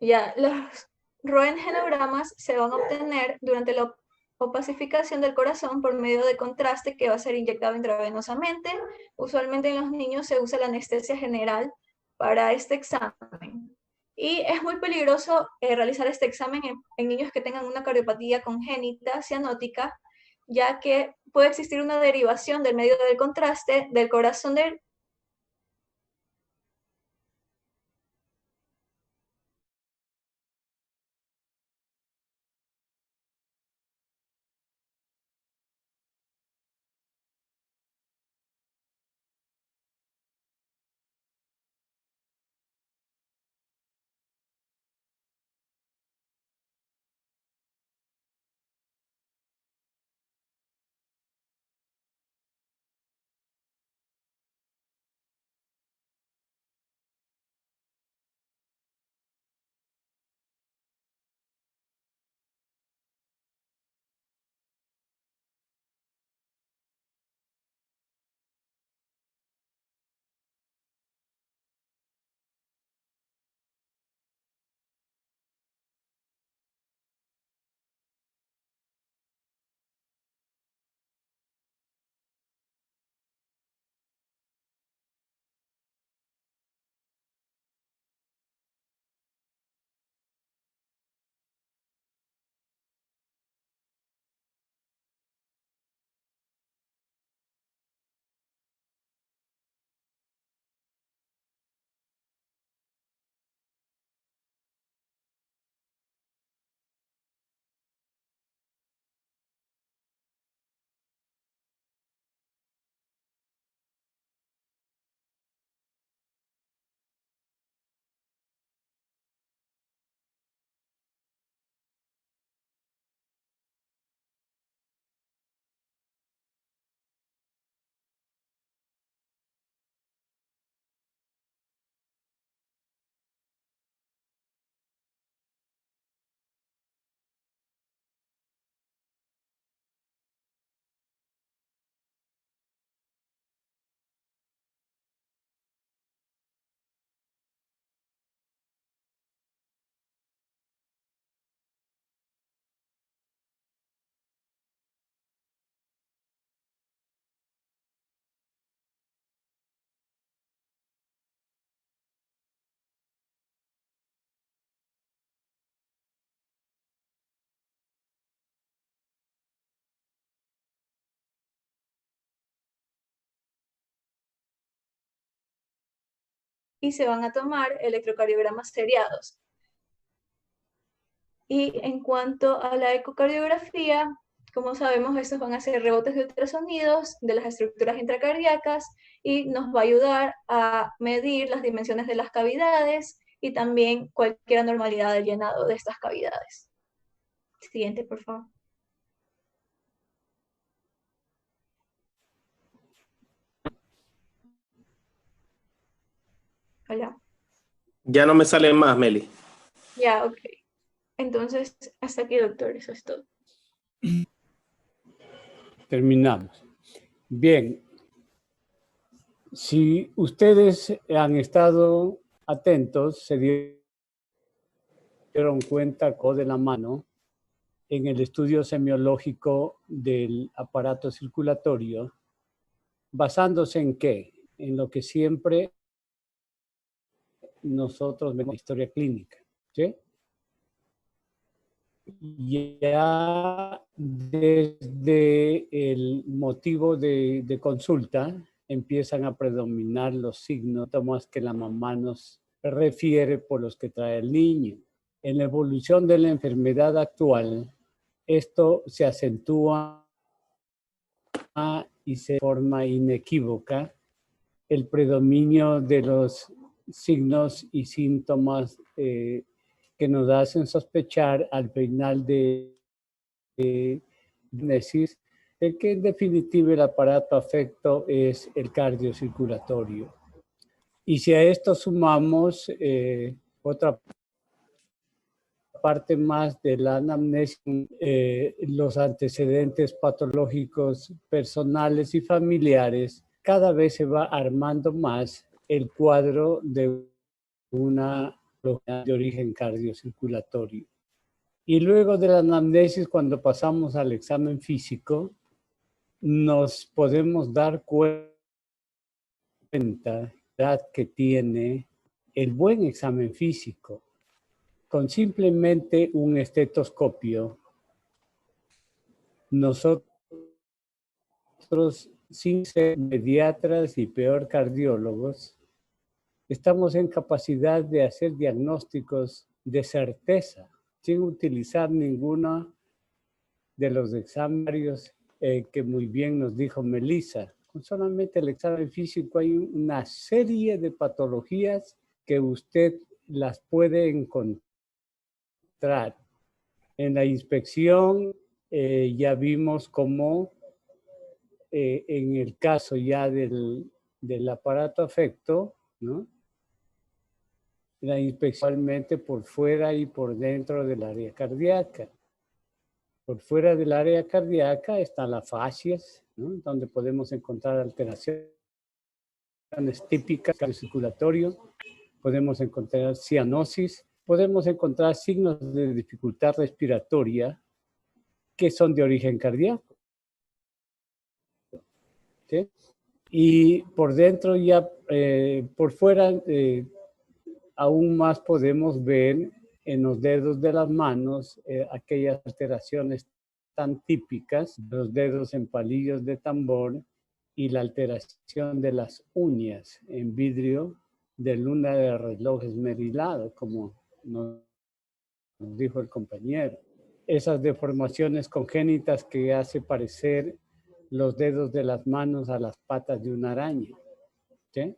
H: ya, los röntgenogramas se van a obtener durante la opacificación del corazón por medio de contraste que va a ser inyectado intravenosamente. Usualmente en los niños se usa la anestesia general para este examen. Y es muy peligroso realizar este examen en niños que tengan una cardiopatía congénita cianótica, ya que puede existir una derivación del medio del contraste del corazón del y se van a tomar electrocardiogramas seriados. Y en cuanto a la ecocardiografía, como sabemos, estos van a ser rebotes de ultrasonidos de las estructuras intracardíacas y nos va a ayudar a medir las dimensiones de las cavidades y también cualquier anormalidad del llenado de estas cavidades. Siguiente, por favor. Hola.
C: Ya no me sale más, Meli.
H: Ya, ok. Entonces, hasta aquí, doctor, eso es todo.
A: Terminamos. Bien. Si ustedes han estado atentos, se dieron cuenta de la mano en el estudio semiológico del aparato circulatorio, basándose en qué? En lo que siempre nosotros vemos en la historia clínica, ¿sí? Ya desde el motivo de consulta empiezan a predominar los síntomas que la mamá nos refiere por los que trae el niño. En la evolución de la enfermedad actual, esto se acentúa y se forma inequívoca el predominio de los signos y síntomas que nos hacen sospechar al final de diagnosis de que en definitiva el aparato afecto es el cardiocirculatorio. Y si a esto sumamos otra parte más de la anamnesis, los antecedentes patológicos personales y familiares, cada vez se va armando más el cuadro de una de origen cardiocirculatorio. Y luego de la anamnesis, cuando pasamos al examen físico, nos podemos dar cuenta que tiene el buen examen físico. Con simplemente un estetoscopio, nosotros, sin ser pediatras y peor cardiólogos, estamos en capacidad de hacer diagnósticos de certeza, sin utilizar ninguno de los exámenes que muy bien nos dijo Melissa. Con solamente el examen físico hay una serie de patologías que usted las puede encontrar. En la inspección ya vimos cómo en el caso ya del aparato afecto, ¿no? La inspección por fuera y por dentro del área cardíaca. Por fuera del área cardíaca están las fascias, ¿no? Donde podemos encontrar alteraciones típicas del circulatorio, podemos encontrar cianosis, podemos encontrar signos de dificultad respiratoria que son de origen cardíaco. ¿Sí? Y por dentro ya, por fuera, aún más podemos ver en los dedos de las manos aquellas alteraciones tan típicas, los dedos en palillos de tambor y la alteración de las uñas en vidrio de luna de reloj esmerilado, como nos dijo el compañero. Esas deformaciones congénitas que hace parecer los dedos de las manos a las patas de una araña. ¿Sí?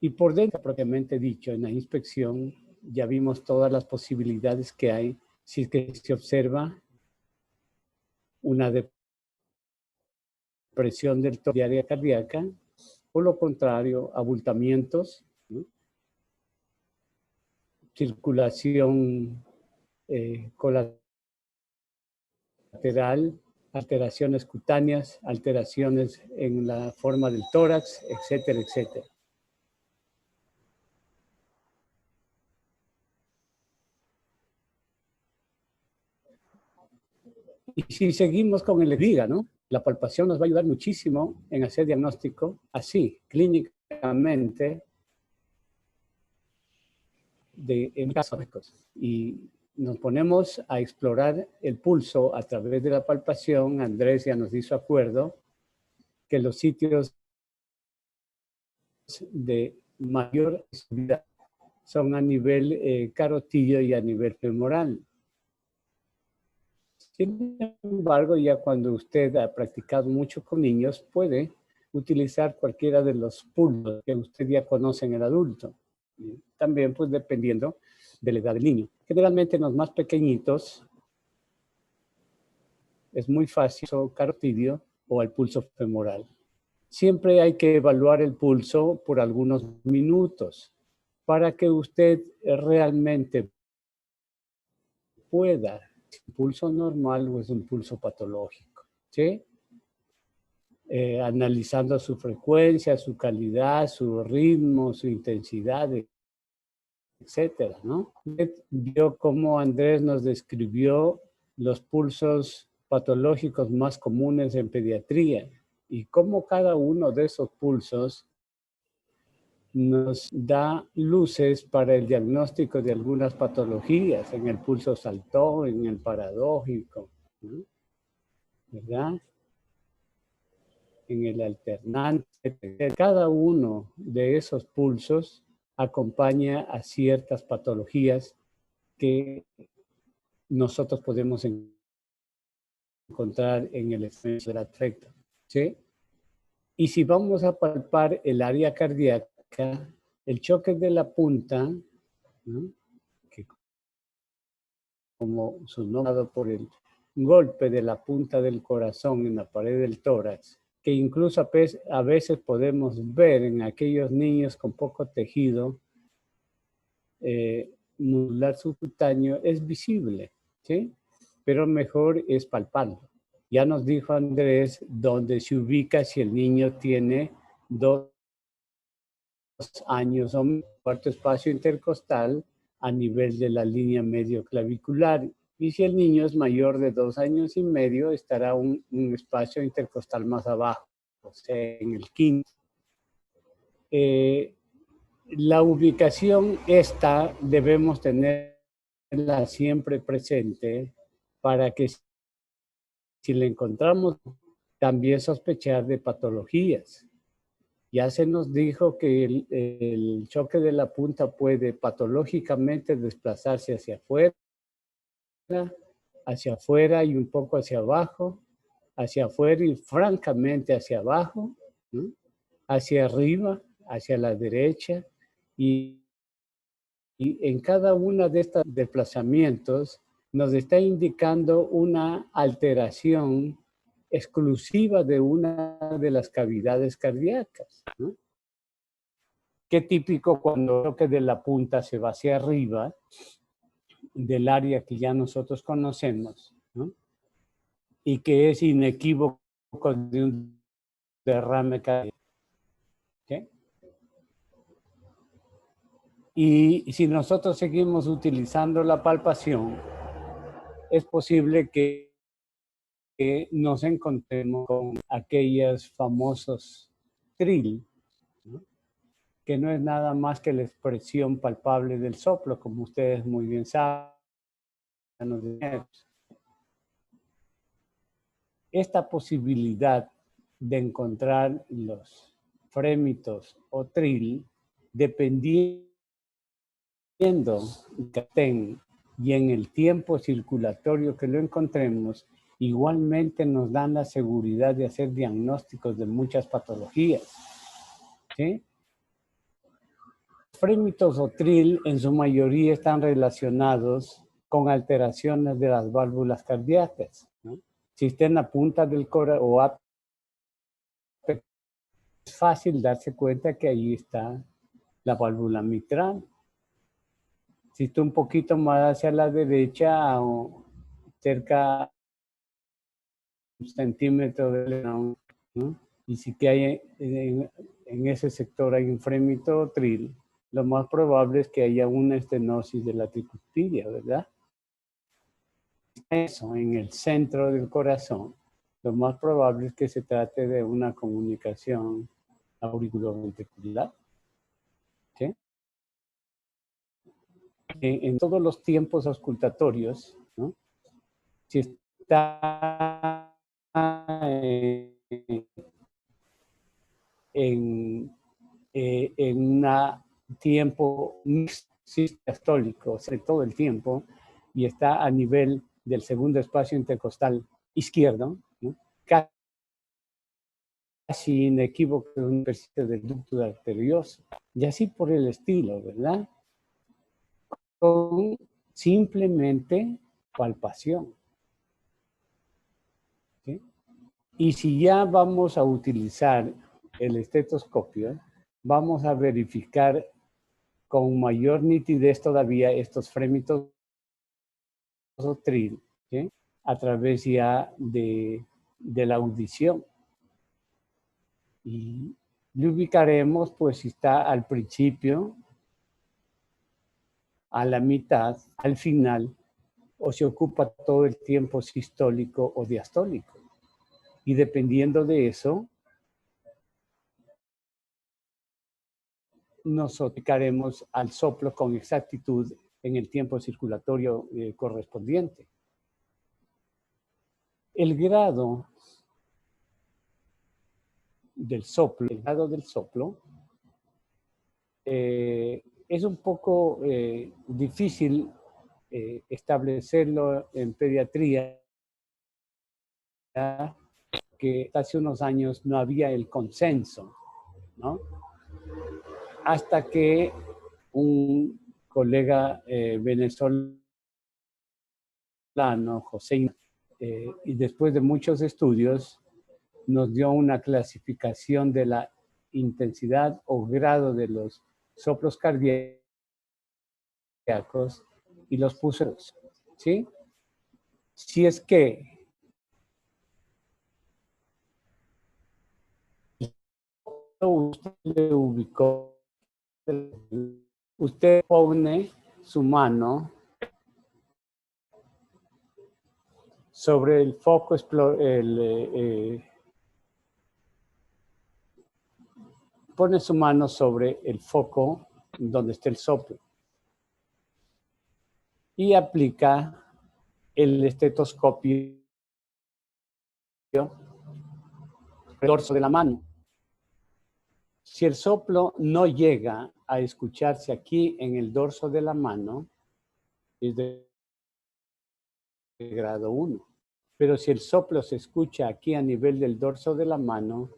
A: Y por dentro, propiamente dicho, en la inspección ya vimos todas las posibilidades que hay si es que se observa una depresión del área cardíaca, o lo contrario, abultamientos, ¿no? Circulación colateral, alteraciones cutáneas, alteraciones en la forma del tórax, etcétera, etcétera. Y si seguimos con el diga, ¿no? La palpación nos va a ayudar muchísimo en hacer diagnóstico así, clínicamente, en casos de cosas. Y nos ponemos a explorar el pulso a través de la palpación. Andrés ya nos hizo acuerdo que los sitios de mayor sensibilidad son a nivel carotidio y a nivel femoral. Sin embargo, ya cuando usted ha practicado mucho con niños, puede utilizar cualquiera de los pulsos que usted ya conoce en el adulto. También, pues, dependiendo de la edad del niño. Generalmente en los más pequeñitos es muy fácil el carotidio o el pulso femoral. Siempre hay que evaluar el pulso por algunos minutos para que usted realmente pueda, ¿es un pulso normal o es un pulso patológico? ¿Sí? Analizando su frecuencia, su calidad, su ritmo, su intensidad, etcétera, ¿no? Vio cómo Andrés nos describió los pulsos patológicos más comunes en pediatría y cómo cada uno de esos pulsos nos da luces para el diagnóstico de algunas patologías, en el pulso saltón, en el paradójico, ¿no? ¿Verdad? En el alternante. Cada uno de esos pulsos acompaña a ciertas patologías que nosotros podemos encontrar en el efecto del afecto, ¿sí? Y si vamos a palpar el área cardíaca, el choque de la punta, ¿no? Que como su nombre dado por el golpe de la punta del corazón en la pared del tórax, que incluso a veces podemos ver en aquellos niños con poco tejido muscular subcutáneo, es visible, ¿sí? Pero mejor es palparlo. Ya nos dijo Andrés dónde se ubica si el niño tiene 2 años o un cuarto espacio intercostal a nivel de la línea medio clavicular. Y si el niño es mayor de 2 años y medio, estará un espacio intercostal más abajo, o sea, en el quinto. La ubicación esta debemos tenerla siempre presente para que si la encontramos también sospechar de patologías. Ya se nos dijo que el choque de la punta puede patológicamente desplazarse hacia afuera y un poco hacia abajo, hacia afuera y francamente hacia abajo, ¿no? Hacia arriba, hacia la derecha y en cada uno de estos desplazamientos nos está indicando una alteración exclusiva de una de las cavidades cardíacas, ¿no? Qué típico cuando el choque de la punta se va hacia arriba del área que ya nosotros conocemos, ¿no? Y que es inequívoco de un derrame cardíaco. ¿Okay? Y si nosotros seguimos utilizando la palpación, es posible que nos encontremos con aquellos famosos trill, ¿no? Que no es nada más que la expresión palpable del soplo, como ustedes muy bien saben. Esta posibilidad de encontrar los frémitos o trill, dependiendo que estén y en el tiempo circulatorio que lo encontremos, igualmente nos dan la seguridad de hacer diagnósticos de muchas patologías, ¿sí? Frémitos o trill en su mayoría están relacionados con alteraciones de las válvulas cardíacas, ¿no? Si está en la punta del corazón o es fácil darse cuenta que ahí está la válvula mitral. Si está un poquito más hacia la derecha o cerca un centímetro de ¿no? Y si que hay en ese sector hay un frémito trill, lo más probable es que haya una estenosis de la tricuspidia, ¿verdad? Eso, en el centro del corazón, lo más probable es que se trate de una comunicación auriculoventricular. ¿Sí? En todos los tiempos auscultatorios, ¿no? Si está en en un tiempo sistólico, todo el tiempo, y está a nivel del segundo espacio intercostal izquierdo, ¿no? Casi inequívoco de un ejercicio del ducto arterioso, y así por el estilo, ¿verdad? Con simplemente palpación. ¿Sí? Y si ya vamos a utilizar el estetoscopio, vamos a verificar con mayor nitidez todavía estos frémitos tril, ¿sí? A través ya de la audición. Y lo ubicaremos, pues, si está al principio, a la mitad, al final, o se ocupa todo el tiempo sistólico o diastólico. Y dependiendo de eso, nos ubicaremos al soplo con exactitud en el tiempo circulatorio correspondiente. El grado del soplo, es un poco difícil establecerlo en pediatría, que hace unos años no había el consenso, ¿no? Hasta que un colega venezolano, José, y después de muchos estudios, nos dio una clasificación de la intensidad o grado de los soplos cardíacos y los puso, ¿sí? Si es que usted le ubicó, usted pone su mano sobre el foco, pone su mano sobre el foco donde está el soplo y aplica el estetoscopio el dorso de la mano. Si el soplo no llega a escucharse aquí en el dorso de la mano, es de grado 1. Pero si el soplo se escucha aquí a nivel del dorso de la mano,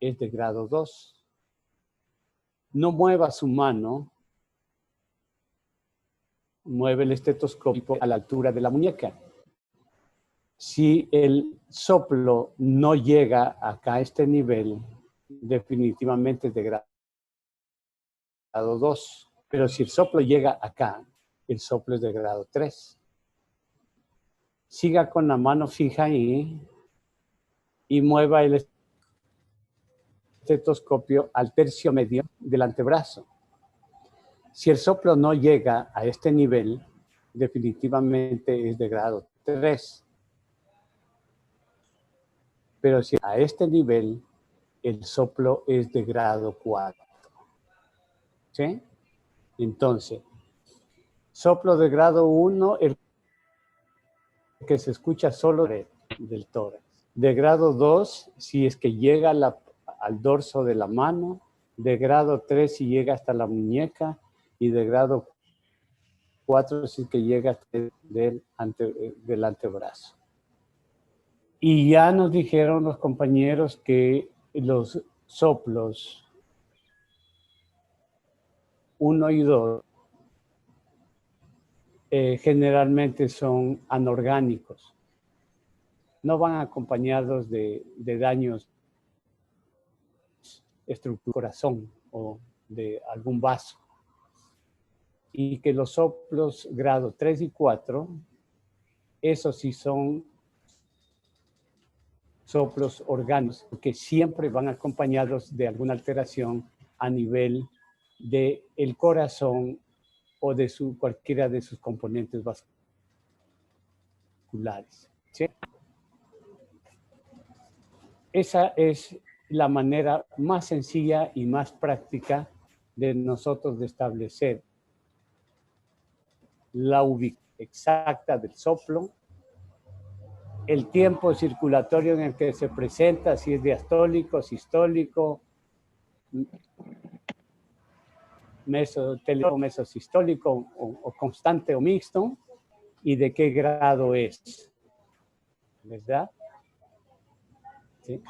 A: es de grado 2. No mueva su mano, mueve el estetoscopio a la altura de la muñeca. Si el soplo no llega acá a este nivel, definitivamente es de grado 2. Pero si el soplo llega acá, el soplo es de grado 3. Siga con la mano fija ahí y mueva el estetoscopio al tercio medio del antebrazo. Si el soplo no llega a este nivel, definitivamente es de grado 3. Pero si a este nivel, el soplo es de grado 4. ¿Sí? Entonces, soplo de grado 1, el que se escucha solo del tórax. De grado 2, si es que llega al dorso de la mano. De grado 3, si llega hasta la muñeca. Y de grado 4, si es que llega del antebrazo. Y ya nos dijeron los compañeros que los soplos 1 y 2 generalmente son anorgánicos. No van acompañados de daños estructura corazón o de algún vaso. Y que los soplos grado 3 y 4, esos sí son soplos orgánicos, que siempre van acompañados de alguna alteración a nivel del corazón o de cualquiera de sus componentes vasculares. ¿Sí? Esa es la manera más sencilla y más práctica de nosotros de establecer la ubicación exacta del soplo, el tiempo circulatorio en el que se presenta, si es diastólico, sistólico, mesotelórico, mesosistólico o constante o mixto, y de qué grado es, ¿verdad? ¿Sí?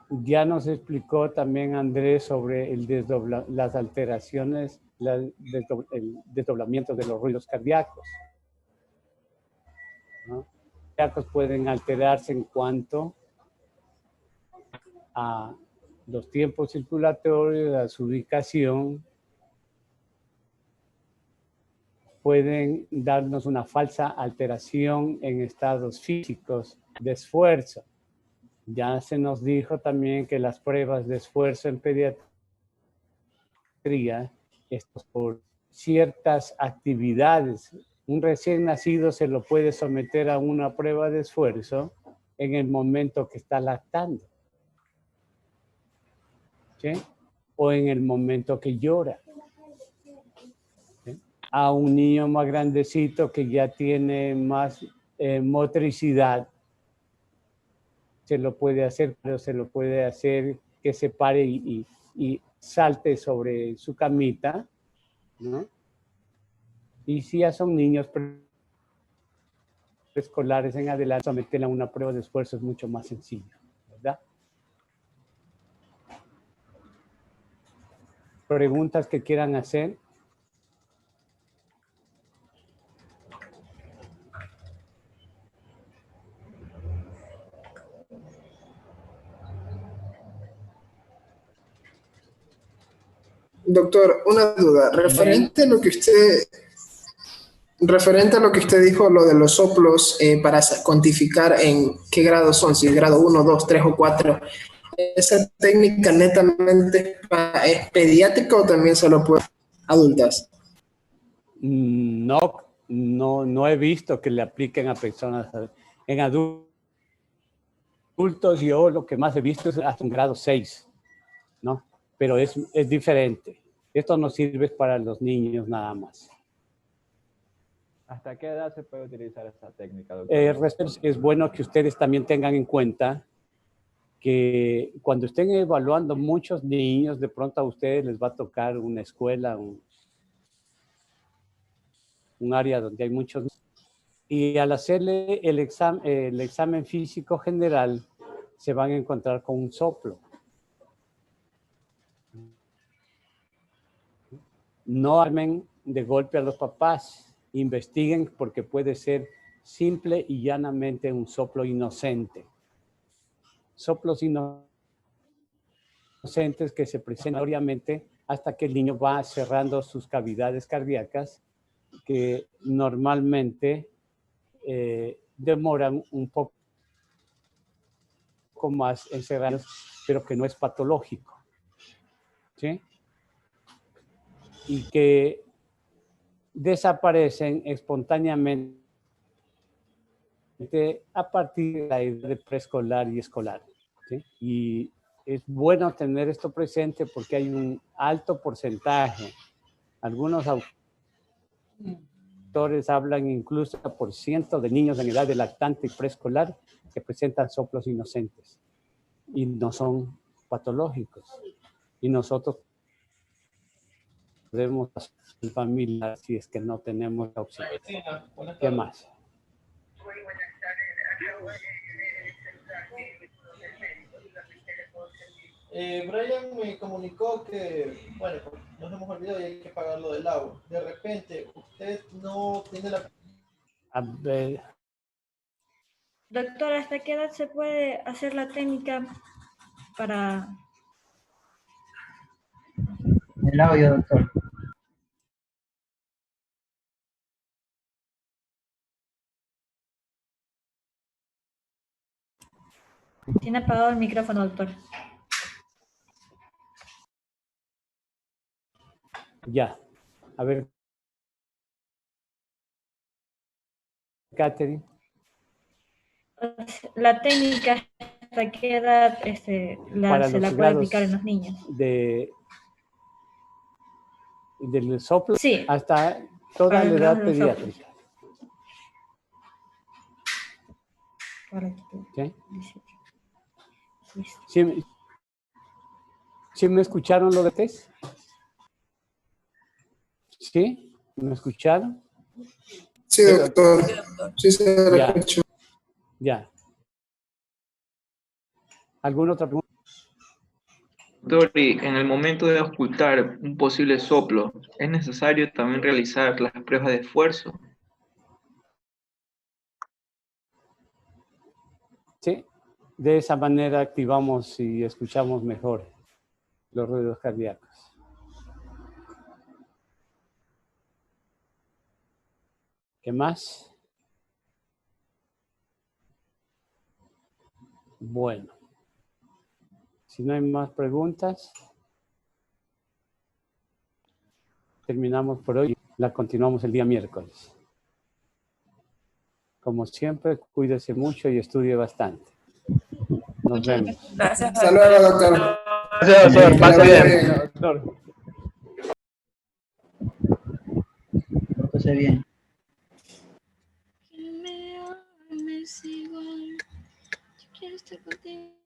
A: Ya nos explicó también Andrés sobre las alteraciones, el desdoblamiento de los ruidos cardíacos, ¿no? Los cardíacos pueden alterarse en cuanto a los tiempos circulatorios, a su ubicación, pueden darnos una falsa alteración en estados físicos de esfuerzo. Ya se nos dijo también que las pruebas de esfuerzo en pediatría, esto por ciertas actividades. Un recién nacido se lo puede someter a una prueba de esfuerzo en el momento que está lactando, ¿sí? O en el momento que llora. ¿Sí? A un niño más grandecito que ya tiene más motricidad, se lo puede hacer, pero se lo puede hacer que se pare y salte sobre su camita, ¿no? Y si ya son niños preescolares en adelante, someterla a una prueba de esfuerzo es mucho más sencillo, ¿verdad? ¿Preguntas que quieran hacer?
I: Doctor, una duda. Referente a lo que usted dijo, lo de los soplos para cuantificar en qué grado son, si es grado 1, 2, 3 o 4, ¿esa técnica netamente es pediátrica o también se lo puede adultas?
A: No he visto que le apliquen a personas, en adultos. Yo lo que más he visto es hasta un grado 6, ¿no? Pero es diferente. Esto no sirve para los niños nada más.
D: ¿Hasta qué edad se puede utilizar esta técnica, doctor?
A: Es bueno que ustedes también tengan en cuenta que cuando estén evaluando muchos niños, de pronto a ustedes les va a tocar una escuela, un área donde hay muchos niños. Y al hacerle el examen físico general, se van a encontrar con un soplo. No armen de golpe a los papás, investiguen porque puede ser simple y llanamente un soplo inocente. Soplos inocentes que se presentan obviamente hasta que el niño va cerrando sus cavidades cardíacas, que normalmente demoran un poco más en cerrarlos, pero que no es patológico, ¿sí? Y que desaparecen espontáneamente a partir de la edad de preescolar y escolar, ¿sí? Y es bueno tener esto presente porque hay un alto porcentaje. Algunos autores hablan incluso por ciento de niños en edad de lactante y preescolar que presentan soplos inocentes y no son patológicos. Y nosotros podemos hacer familia si es que no tenemos la opción. ¿Qué más?
G: Brian me comunicó que, bueno, nos hemos olvidado y hay que pagar lo del agua. De repente, usted no tiene la...
A: A ver,
J: Doctor, ¿hasta qué edad se puede hacer la técnica para...
K: El audio, doctor.
J: Tiene apagado el micrófono, doctor.
A: ya. A ver, Catherine.
J: La técnica, ¿hasta qué edad se la puede aplicar en los niños?
A: Del soplo,
J: sí,
A: hasta toda la edad pediátrica.
J: Correcto.
A: ¿Okay?
J: Listo.
A: Sí, ¿Sí me escucharon lo de test? ¿Sí? ¿Me escucharon?
I: Sí, doctor. Sí, se lo
A: Ya.
I: escucho.
A: Ya. ¿Alguna otra pregunta?
L: Doctor, y en el momento de ocultar un posible soplo, ¿es necesario también realizar las pruebas de esfuerzo?
A: Sí. De esa manera activamos y escuchamos mejor los ruidos cardíacos. ¿Qué más? Bueno. Si no hay más preguntas, terminamos por hoy. La continuamos el día miércoles. Como siempre, cuídese mucho y estudie bastante. Nos vemos.
F: Gracias.
I: Hasta luego, doctor.
C: Gracias, doctor. Pase bien.
A: Doctor.
K: Pórtese bien.
M: Que me ames igual, yo quiero estar contigo.